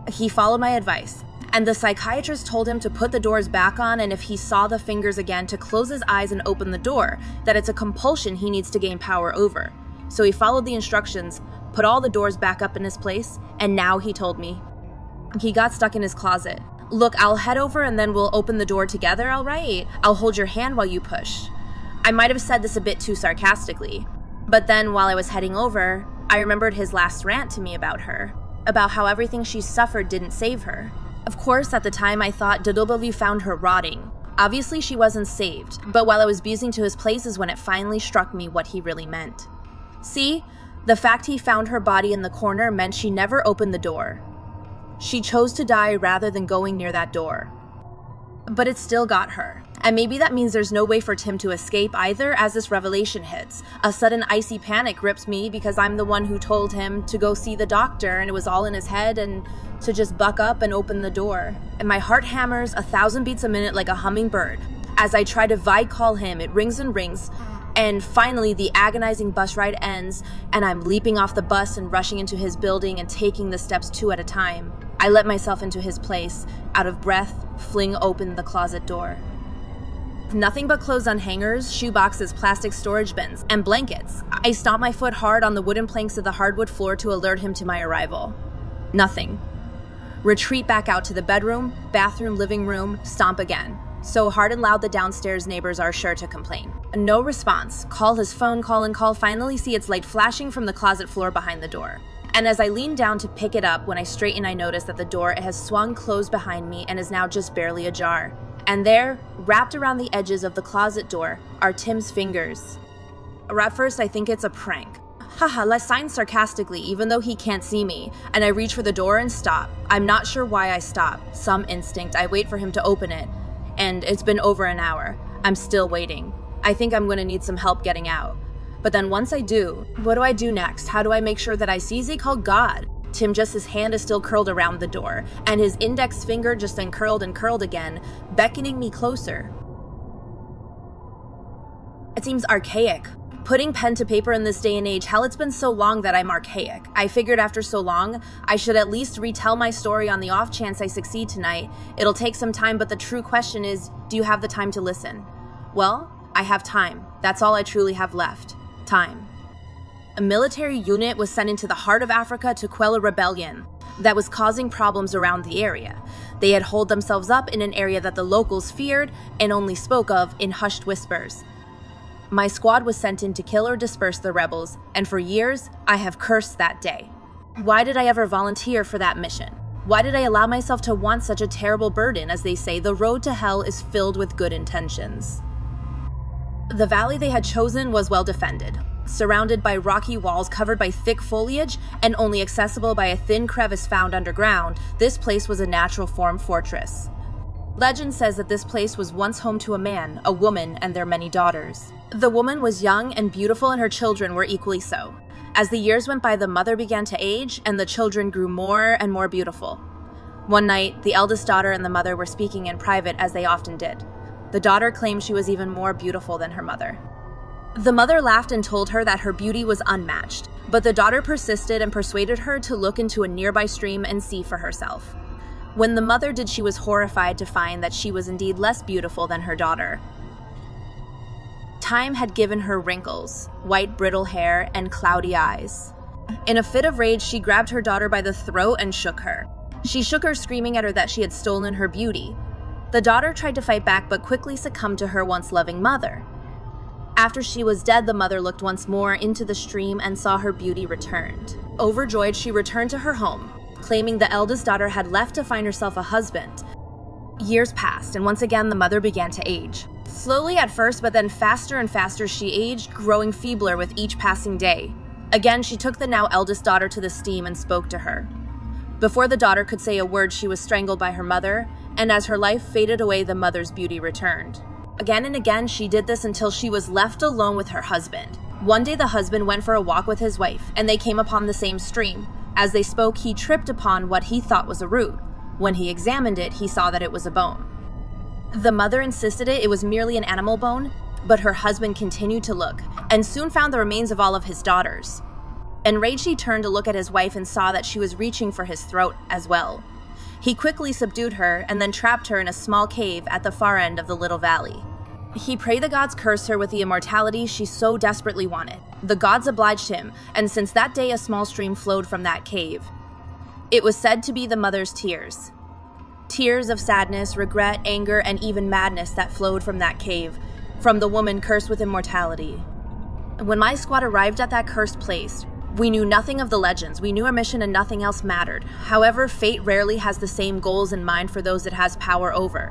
He followed my advice, and the psychiatrist told him to put the doors back on, and if he saw the fingers again, to close his eyes and open the door, that it's a compulsion he needs to gain power over. So he followed the instructions, put all the doors back up in his place, and now he told me. He got stuck in his closet. "Look, I'll head over and then we'll open the door together, all right? I'll hold your hand while you push." I might have said this a bit too sarcastically, but then while I was heading over, I remembered his last rant to me about her, about how everything she suffered didn't save her. Of course, at the time I thought DW found her rotting. Obviously she wasn't saved, but while I was busing to his place is when it finally struck me what he really meant. See, the fact he found her body in the corner meant she never opened the door. She chose to die rather than going near that door. But it still got her. And maybe that means there's no way for Tim to escape either as this revelation hits. A sudden icy panic grips me because I'm the one who told him to go see the doctor and it was all in his head and to just buck up and open the door. And my heart hammers 1,000 beats a minute like a hummingbird. As I try to call him, it rings and rings. And finally, the agonizing bus ride ends, and I'm leaping off the bus and rushing into his building and taking the steps 2 at a time. I let myself into his place, out of breath, fling open the closet door. Nothing but clothes on hangers, shoeboxes, plastic storage bins, and blankets. I stomp my foot hard on the wooden planks of the hardwood floor to alert him to my arrival. Nothing. Retreat back out to the bedroom, bathroom, living room, stomp again. So hard and loud the downstairs neighbors are sure to complain. No response. Call his phone, call, finally see its light flashing from the closet floor behind the door. And as I lean down to pick it up, when I straighten I notice that the door has swung closed behind me and is now just barely ajar. And there, wrapped around the edges of the closet door, are Tim's fingers. At first I think it's a prank. Haha, let's sign sarcastically even though he can't see me, and I reach for the door and stop. I'm not sure why I stop. Some instinct. I wait for him to open it. And it's been over an hour. I'm still waiting. I think I'm gonna need some help getting out. But then once I do, what do I do next? How do I make sure that I see? They call God. Tim, just his hand is still curled around the door, and his index finger just uncurled and curled again, beckoning me closer. It seems archaic. Putting pen to paper in this day and age, hell, it's been so long that I'm archaic. I figured after so long, I should at least retell my story on the off chance I succeed tonight. It'll take some time, but the true question is, do you have the time to listen? Well, I have time. That's all I truly have left. Time. A military unit was sent into the heart of Africa to quell a rebellion that was causing problems around the area. They had holed themselves up in an area that the locals feared and only spoke of in hushed whispers. My squad was sent in to kill or disperse the rebels, and for years, I have cursed that day. Why did I ever volunteer for that mission? Why did I allow myself to want such a terrible burden? As they say, the road to hell is filled with good intentions. The valley they had chosen was well defended, surrounded by rocky walls covered by thick foliage and only accessible by a thin crevice found underground. This place was a natural form fortress. Legend says that this place was once home to a man, a woman, and their many daughters. The woman was young and beautiful, and her children were equally so. As the years went by, the mother began to age, and the children grew more and more beautiful. One night, the eldest daughter and the mother were speaking in private, as they often did. The daughter claimed she was even more beautiful than her mother. The mother laughed and told her that her beauty was unmatched, but the daughter persisted and persuaded her to look into a nearby stream and see for herself. When the mother did, she was horrified to find that she was indeed less beautiful than her daughter. Time had given her wrinkles, white brittle hair, and cloudy eyes. In a fit of rage, she grabbed her daughter by the throat and shook her. She shook her, screaming at her that she had stolen her beauty. The daughter tried to fight back, but quickly succumbed to her once loving mother. After she was dead, the mother looked once more into the stream and saw her beauty returned. Overjoyed, she returned to her home, claiming the eldest daughter had left to find herself a husband. Years passed, and once again the mother began to age. Slowly at first, but then faster and faster she aged, growing feebler with each passing day. Again, she took the now eldest daughter to the stream and spoke to her. Before the daughter could say a word, she was strangled by her mother, and as her life faded away, the mother's beauty returned. Again and again, she did this until she was left alone with her husband. One day, the husband went for a walk with his wife, and they came upon the same stream. As they spoke, he tripped upon what he thought was a root. When he examined it, he saw that it was a bone. The mother insisted it was merely an animal bone, but her husband continued to look, and soon found the remains of all of his daughters. Enraged, he turned to look at his wife and saw that she was reaching for his throat as well. He quickly subdued her and then trapped her in a small cave at the far end of the little valley. He prayed the gods curse her with the immortality she so desperately wanted. The gods obliged him, and since that day a small stream flowed from that cave. It was said to be the mother's tears. Tears of sadness, regret, anger, and even madness that flowed from that cave, from the woman cursed with immortality. When my squad arrived at that cursed place, we knew nothing of the legends. We knew our mission and nothing else mattered. However, fate rarely has the same goals in mind for those it has power over.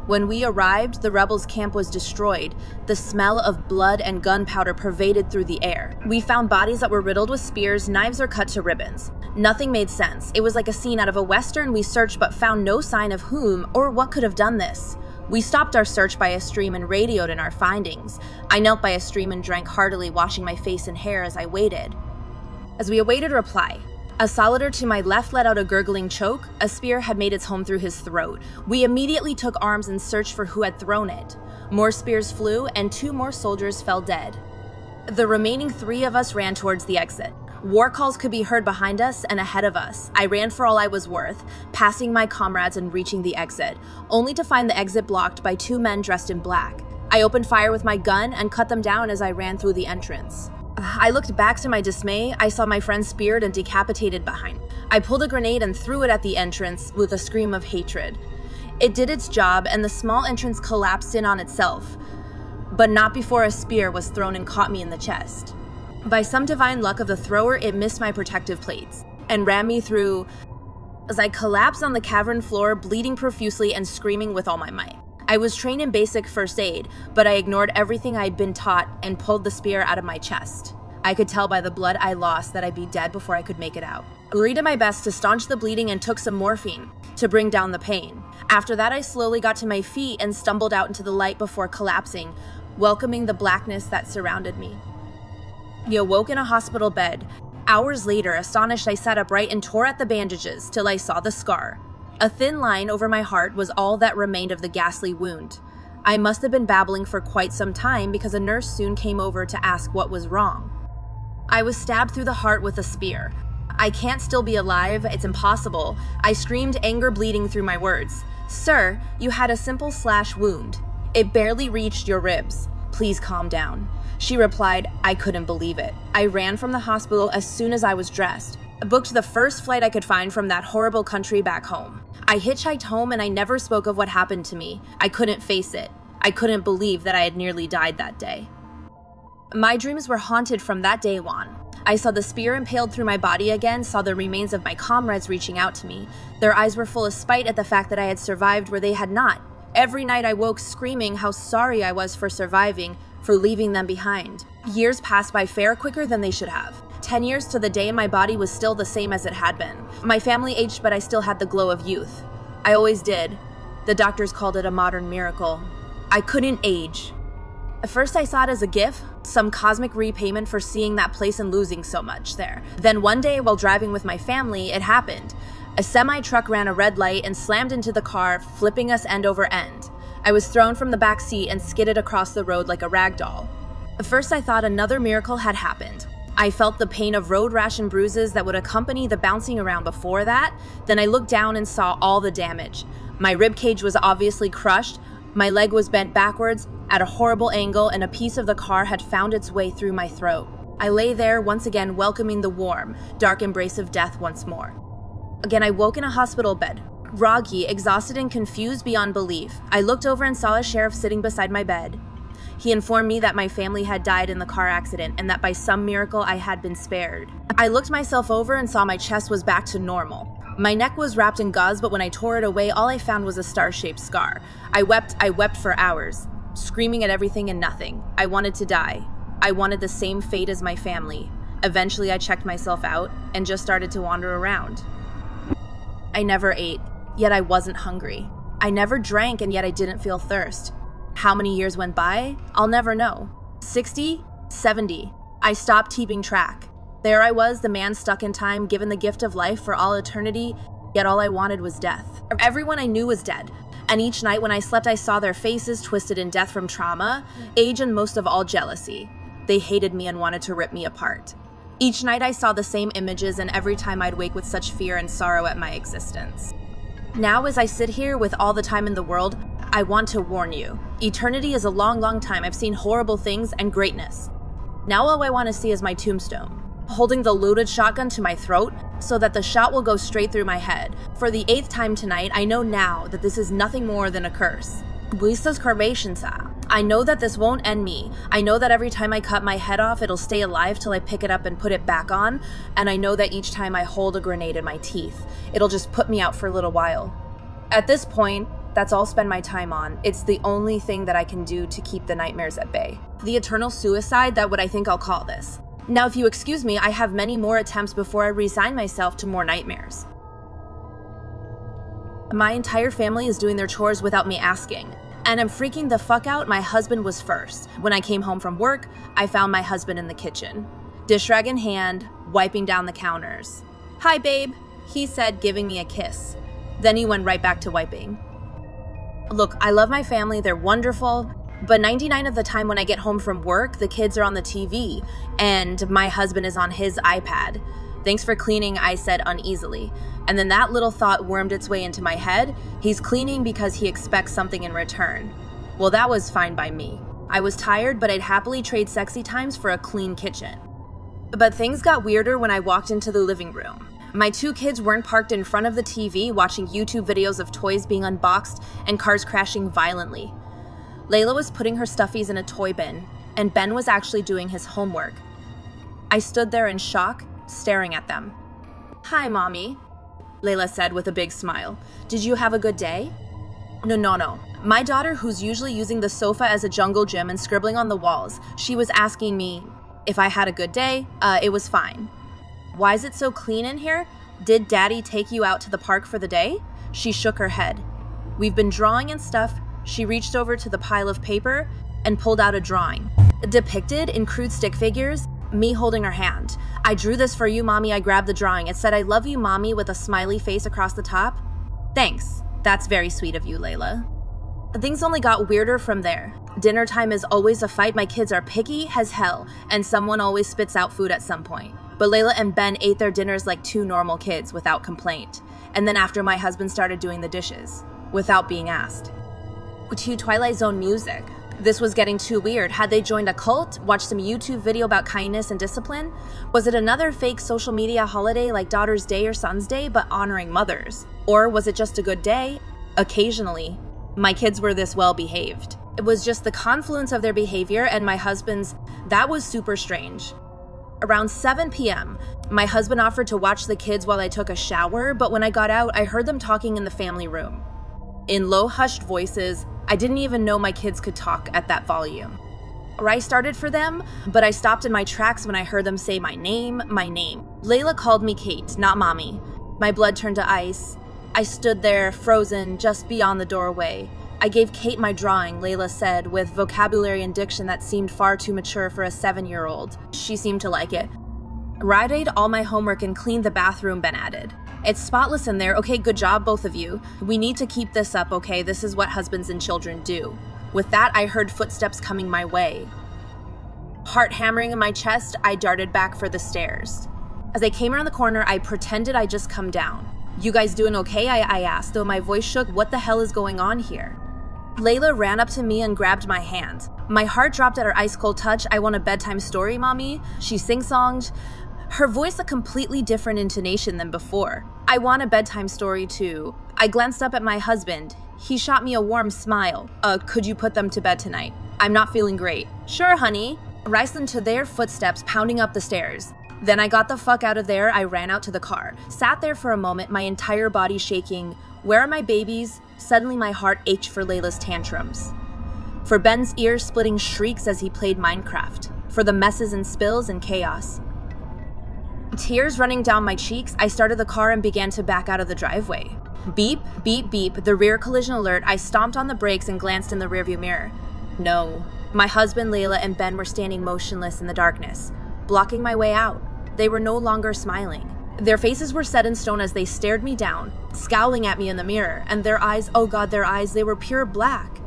When we arrived, the rebels' camp was destroyed. The smell of blood and gunpowder pervaded through the air. We found bodies that were riddled with spears, knives, or cut to ribbons. Nothing made sense. It was like a scene out of a western. We searched but found no sign of whom or what could have done this. We stopped our search by a stream and radioed in our findings. I knelt by a stream and drank heartily, washing my face and hair as I waited. As we awaited reply, a solitaire to my left let out a gurgling choke. A spear had made its home through his throat. We immediately took arms and searched for who had thrown it. More spears flew, and 2 more soldiers fell dead. The remaining 3 of us ran towards the exit. War calls could be heard behind us and ahead of us. I ran for all I was worth, passing my comrades and reaching the exit, only to find the exit blocked by 2 men dressed in black. I opened fire with my gun and cut them down as I ran through the entrance. I looked back to my dismay. I saw my friend speared and decapitated behind. I pulled a grenade and threw it at the entrance with a scream of hatred. It did its job, and the small entrance collapsed in on itself, but not before a spear was thrown and caught me in the chest. By some divine luck of the thrower, it missed my protective plates and ran me through as I collapsed on the cavern floor, bleeding profusely and screaming with all my might. I was trained in basic first aid, but I ignored everything I had been taught and pulled the spear out of my chest. I could tell by the blood I lost that I'd be dead before I could make it out. I did my best to staunch the bleeding and took some morphine to bring down the pain. After that, I slowly got to my feet and stumbled out into the light before collapsing, welcoming the blackness that surrounded me. I awoke in a hospital bed. Hours later, astonished, I sat upright and tore at the bandages till I saw the scar. A thin line over my heart was all that remained of the ghastly wound. I must have been babbling for quite some time because a nurse soon came over to ask what was wrong. I was stabbed through the heart with a spear. I can't still be alive, it's impossible. I screamed, anger bleeding through my words. Sir, you had a simple slash wound. It barely reached your ribs. Please calm down. She replied, I couldn't believe it. I ran from the hospital as soon as I was dressed. I booked the first flight I could find from that horrible country back home. I hitchhiked home and I never spoke of what happened to me. I couldn't face it. I couldn't believe that I had nearly died that day. My dreams were haunted from that day on. I saw the spear impaled through my body again, saw the remains of my comrades reaching out to me. Their eyes were full of spite at the fact that I had survived where they had not. Every night I woke screaming how sorry I was for surviving, for leaving them behind. Years passed by far quicker than they should have. 10 years to the day, my body was still the same as it had been. My family aged, but I still had the glow of youth. I always did. The doctors called it a modern miracle. I couldn't age. At first I saw it as a gift, some cosmic repayment for seeing that place and losing so much there. Then one day, while driving with my family, it happened. A semi-truck ran a red light and slammed into the car, flipping us end over end. I was thrown from the back seat and skidded across the road like a rag doll. At first I thought another miracle had happened. I felt the pain of road rash and bruises that would accompany the bouncing around before that. Then I looked down and saw all the damage. My ribcage was obviously crushed, my leg was bent backwards at a horrible angle, and a piece of the car had found its way through my throat. I lay there once again, welcoming the warm, dark embrace of death once more. Again, I woke in a hospital bed, groggy, exhausted, and confused beyond belief. I looked over and saw a sheriff sitting beside my bed. He informed me that my family had died in the car accident and that by some miracle I had been spared. I looked myself over and saw my chest was back to normal. My neck was wrapped in gauze, but when I tore it away, all I found was a star-shaped scar. I wept for hours, screaming at everything and nothing. I wanted to die. I wanted the same fate as my family. Eventually, I checked myself out and just started to wander around. I never ate, yet I wasn't hungry. I never drank, and yet I didn't feel thirst. How many years went by? I'll never know. 60? 70. I stopped keeping track. There I was, the man stuck in time, given the gift of life for all eternity, yet all I wanted was death. Everyone I knew was dead, and each night when I slept I saw their faces twisted in death from trauma, age, and most of all jealousy. They hated me and wanted to rip me apart. Each night I saw the same images, and every time I'd wake with such fear and sorrow at my existence. Now as I sit here with all the time in the world, I want to warn you. Eternity is a long, long time. I've seen horrible things and greatness. Now all I want to see is my tombstone, holding the loaded shotgun to my throat so that the shot will go straight through my head. For the 8th time tonight, I know now that this is nothing more than a curse. I know that this won't end me. I know that every time I cut my head off, it'll stay alive till I pick it up and put it back on, and I know that each time I hold a grenade in my teeth, it'll just put me out for a little while. At this point, that's all I'll spend my time on. It's the only thing that I can do to keep the nightmares at bay. The eternal suicide, that's what I think I'll call this. Now, if you excuse me, I have many more attempts before I resign myself to more nightmares. My entire family is doing their chores without me asking, and I'm freaking the fuck out. My husband was first. When I came home from work, I found my husband in the kitchen, dish rag in hand, wiping down the counters. "Hi, babe," he said, giving me a kiss. Then he went right back to wiping. Look, I love my family, they're wonderful, but 99 of the time when I get home from work, the kids are on the TV, and my husband is on his iPad. "Thanks for cleaning," I said uneasily. And then that little thought wormed its way into my head. He's cleaning because he expects something in return. Well, that was fine by me. I was tired, but I'd happily trade sexy times for a clean kitchen. But things got weirder when I walked into the living room. My 2 kids weren't parked in front of the TV watching YouTube videos of toys being unboxed and cars crashing violently. Layla was putting her stuffies in a toy bin, and Ben was actually doing his homework. I stood there in shock, staring at them. "Hi, Mommy," Layla said with a big smile. "Did you have a good day?" No. My daughter, who's usually using the sofa as a jungle gym and scribbling on the walls, she was asking me if I had a good day. It was fine. "Why is it so clean in here? Did Daddy take you out to the park for the day?" She shook her head. "We've been drawing and stuff." She reached over to the pile of paper and pulled out a drawing. Depicted in crude stick figures, me holding her hand. "I drew this for you, Mommy." I grabbed the drawing. It said, "I love you, Mommy," with a smiley face across the top. "Thanks. That's very sweet of you, Layla." Things only got weirder from there. Dinner time is always a fight. My kids are picky as hell, and someone always spits out food at some point. But Layla and Ben ate their dinners like 2 normal kids without complaint. And then after my husband started doing the dishes, without being asked. To Twilight Zone music. This was getting too weird. Had they joined a cult, watched some YouTube video about kindness and discipline? Was it another fake social media holiday like Daughter's Day or Son's Day, but honoring mothers? Or was it just a good day? Occasionally, my kids were this well behaved. It was just the confluence of their behavior and my husband's that was super strange. Around 7 p.m., my husband offered to watch the kids while I took a shower, but when I got out, I heard them talking in the family room. In low, hushed voices, I didn't even know my kids could talk at that volume. I started for them, but I stopped in my tracks when I heard them say my name. Layla called me Kate, not Mommy. My blood turned to ice. I stood there, frozen, just beyond the doorway. I gave Kate my drawing, Layla said, with vocabulary and diction that seemed far too mature for a 7-year-old. She seemed to like it. I did all my homework and cleaned the bathroom, Ben added. "It's spotless in there. Okay, good job, both of you. We need to keep this up, okay? This is what husbands and children do." With that, I heard footsteps coming my way. Heart hammering in my chest, I darted back for the stairs. As I came around the corner, I pretended I'd just come down. "You guys doing okay?" I asked, though my voice shook. "What the hell is going on here?" Layla ran up to me and grabbed my hand. My heart dropped at her ice-cold touch. "I want a bedtime story, Mommy." She sing-songed, her voice a completely different intonation than before. "I want a bedtime story too." I glanced up at my husband. He shot me a warm smile. Could you put them to bed tonight? I'm not feeling great." "Sure, honey." I listened to their footsteps pounding up the stairs. Then I got the fuck out of there. I ran out to the car. Sat there for a moment, my entire body shaking. Where are my babies? Suddenly my heart ached for Layla's tantrums. For Ben's ear-splitting shrieks as he played Minecraft. For the messes and spills and chaos. Tears running down my cheeks, I started the car and began to back out of the driveway. Beep, beep, beep, the rear collision alert. I stomped on the brakes and glanced in the rearview mirror. No. My husband, Layla, and Ben were standing motionless in the darkness, blocking my way out. They were no longer smiling. Their faces were set in stone as they stared me down, scowling at me in the mirror, and their eyes, oh God, their eyes, they were pure black.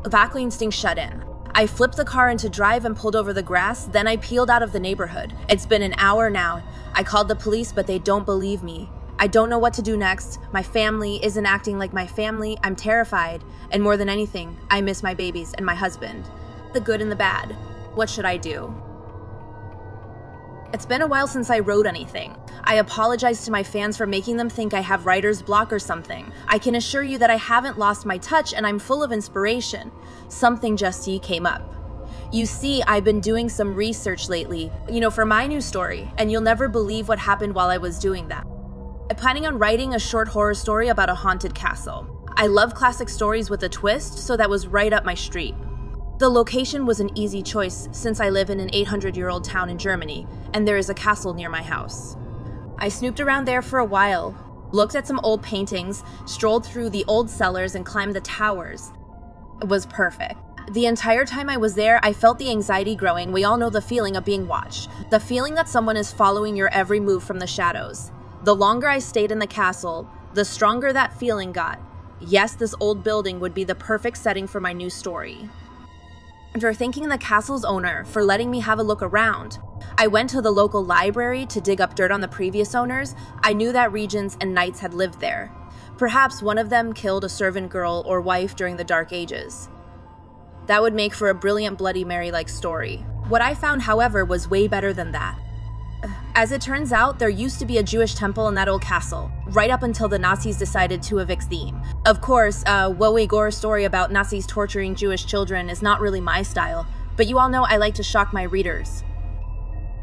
Vacuum instinct shut in. I flipped the car into drive and pulled over the grass, then I peeled out of the neighborhood. It's been an hour now. I called the police, but they don't believe me. I don't know what to do next. My family isn't acting like my family. I'm terrified. And more than anything, I miss my babies and my husband. The good and the bad. What should I do? It's been a while since I wrote anything. I apologize to my fans for making them think I have writer's block or something. I can assure you that I haven't lost my touch and I'm full of inspiration. Something just came up. You see, I've been doing some research lately, for my new story, and you'll never believe what happened while I was doing that. I'm planning on writing a short horror story about a haunted castle. I love classic stories with a twist, so that was right up my street. The location was an easy choice since I live in an 800-year-old town in Germany, and there is a castle near my house. I snooped around there for a while, looked at some old paintings, strolled through the old cellars, and climbed the towers. It was perfect. The entire time I was there, I felt the anxiety growing. We all know the feeling of being watched, the feeling that someone is following your every move from the shadows. The longer I stayed in the castle, the stronger that feeling got. Yes, this old building would be the perfect setting for my new story. After thanking the castle's owner for letting me have a look around, I went to the local library to dig up dirt on the previous owners. I knew that regents and knights had lived there. Perhaps one of them killed a servant girl or wife during the Dark Ages. That would make for a brilliant Bloody Mary-like story. What I found, however, was way better than that. As it turns out, there used to be a Jewish temple in that old castle, right up until the Nazis decided to evict them. Of course, woe gore story about Nazis torturing Jewish children is not really my style, but you all know I like to shock my readers.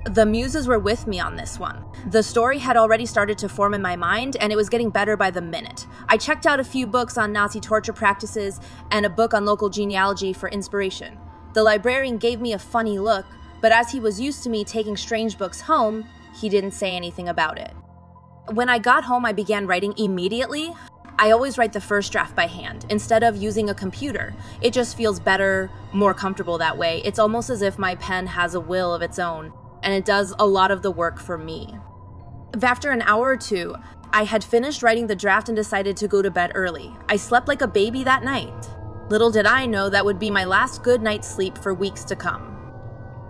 The muses were with me on this one. The story had already started to form in my mind, and it was getting better by the minute. I checked out a few books on Nazi torture practices and a book on local genealogy for inspiration. The librarian gave me a funny look, but as he was used to me taking strange books home, he didn't say anything about it. When I got home, I began writing immediately. I always write the first draft by hand, instead of using a computer. It just feels better, more comfortable that way. It's almost as if my pen has a will of its own, and it does a lot of the work for me. After an hour or two, I had finished writing the draft and decided to go to bed early. I slept like a baby that night. Little did I know that would be my last good night's sleep for weeks to come.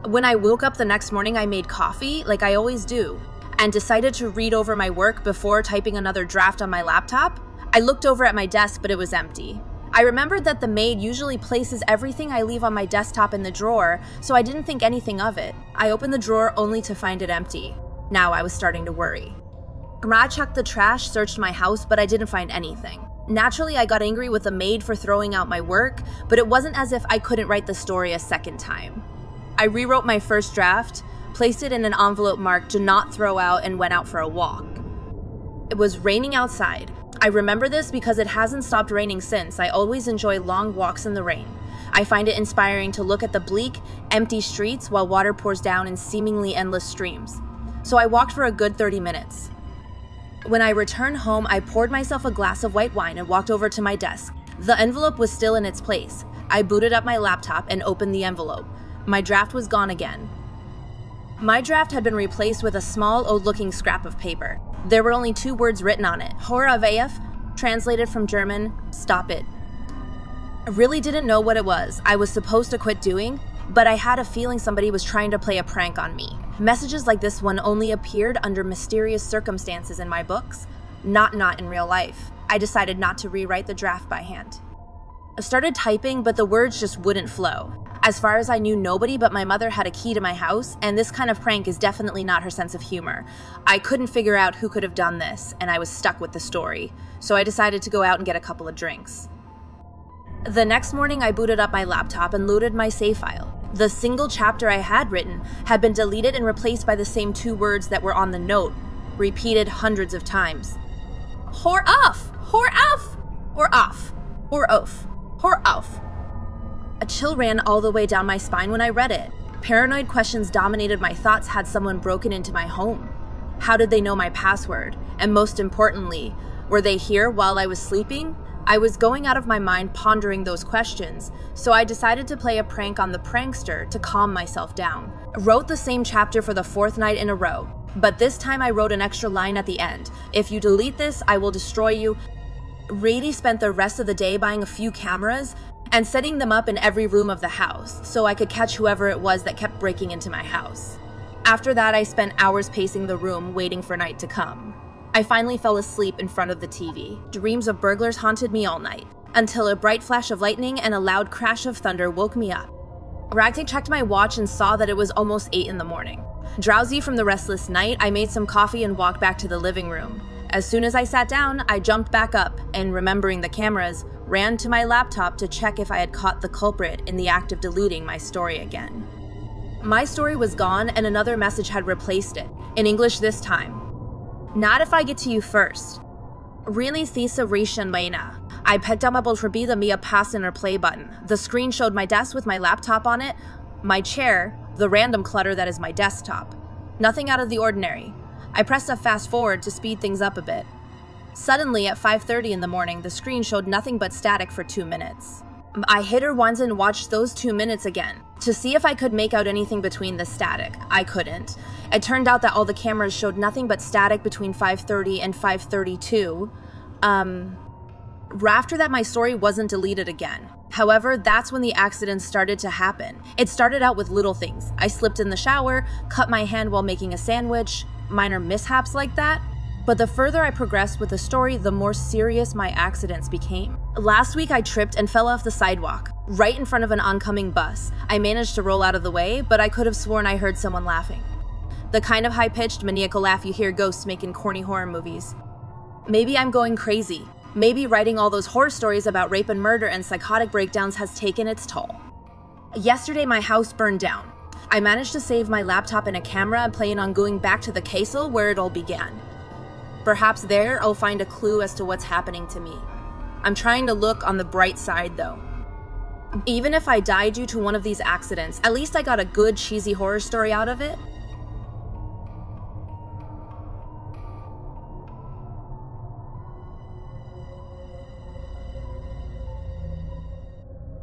When I woke up the next morning, I made coffee, like I always do, and decided to read over my work before typing another draft on my laptop. I looked over at my desk, but it was empty. I remembered that the maid usually places everything I leave on my desktop in the drawer, so I didn't think anything of it. I opened the drawer only to find it empty. Now I was starting to worry. I checked the trash, searched my house, but I didn't find anything. Naturally, I got angry with the maid for throwing out my work, but it wasn't as if I couldn't write the story a second time. I rewrote my first draft, placed it in an envelope marked "Do not throw out," and went out for a walk. It was raining outside. I remember this because it hasn't stopped raining since. I always enjoy long walks in the rain. I find it inspiring to look at the bleak, empty streets while water pours down in seemingly endless streams. So I walked for a good 30 minutes. When I returned home, I poured myself a glass of white wine and walked over to my desk. The envelope was still in its place. I booted up my laptop and opened the envelope. My draft was gone again. My draft had been replaced with a small, old-looking scrap of paper. There were only 2 words written on it: Horaveif, translated from German, "Stop it." I really didn't know what it was I was supposed to quit doing, but I had a feeling somebody was trying to play a prank on me. Messages like this one only appeared under mysterious circumstances in my books, not in real life. I decided not to rewrite the draft by hand. I started typing, but the words just wouldn't flow. As far as I knew, nobody but my mother had a key to my house, and this kind of prank is definitely not her sense of humor. I couldn't figure out who could have done this, and I was stuck with the story, so I decided to go out and get a couple of drinks. The next morning, I booted up my laptop and loaded my save file. The single chapter I had written had been deleted and replaced by the same 2 words that were on the note, repeated hundreds of times. Hor auf! Hor auf! Or off! Or oaf! Hor auf! A chill ran all the way down my spine when I read it. Paranoid questions dominated my thoughts. Had someone broken into my home? How did they know my password? And most importantly, Were they here while I was sleeping? I was going out of my mind pondering those questions, so I decided to play a prank on the prankster to calm myself down. Wrote the same chapter for the 4th night in a row, but this time I wrote an extra line at the end. If you delete this, I will destroy you. Really spent the rest of the day buying a few cameras and setting them up in every room of the house so I could catch whoever it was that kept breaking into my house. After that, I spent hours pacing the room waiting for night to come. I finally fell asleep in front of the TV. Dreams of burglars haunted me all night, until a bright flash of lightning and a loud crash of thunder woke me up. Ragtag checked my watch and saw that it was almost 8 in the morning. Drowsy from the restless night, I made some coffee and walked back to the living room. As soon as I sat down, I jumped back up and, remembering the cameras, ran to my laptop to check if I had caught the culprit in the act of deleting my story again. My story was gone and another message had replaced it, in English this time. Not if I get to you first. Really thisa rishan maina. I picked up my the Mia pass in her play button. The screen showed my desk with my laptop on it, my chair, the random clutter that is my desktop. Nothing out of the ordinary. I pressed a fast forward to speed things up a bit. Suddenly, at 5:30 in the morning, the screen showed nothing but static for 2 minutes. I hit her once and watched those 2 minutes again, to see if I could make out anything between the static. I couldn't. It turned out that all the cameras showed nothing but static between 5:30 and 5:32. After that, my story wasn't deleted again. However, that's when the accidents started to happen. It started out with little things. I slipped in the shower, cut my hand while making a sandwich, minor mishaps like that. But the further I progressed with the story, the more serious my accidents became. Last week, I tripped and fell off the sidewalk, right in front of an oncoming bus. I managed to roll out of the way, but I could have sworn I heard someone laughing. The kind of high-pitched, maniacal laugh you hear ghosts make in corny horror movies. Maybe I'm going crazy. Maybe writing all those horror stories about rape and murder and psychotic breakdowns has taken its toll. Yesterday, my house burned down. I managed to save my laptop and a camera and plan on going back to the castle where it all began. Perhaps there I'll find a clue as to what's happening to me. I'm trying to look on the bright side though. Even if I die due to one of these accidents, at least I got a good cheesy horror story out of it.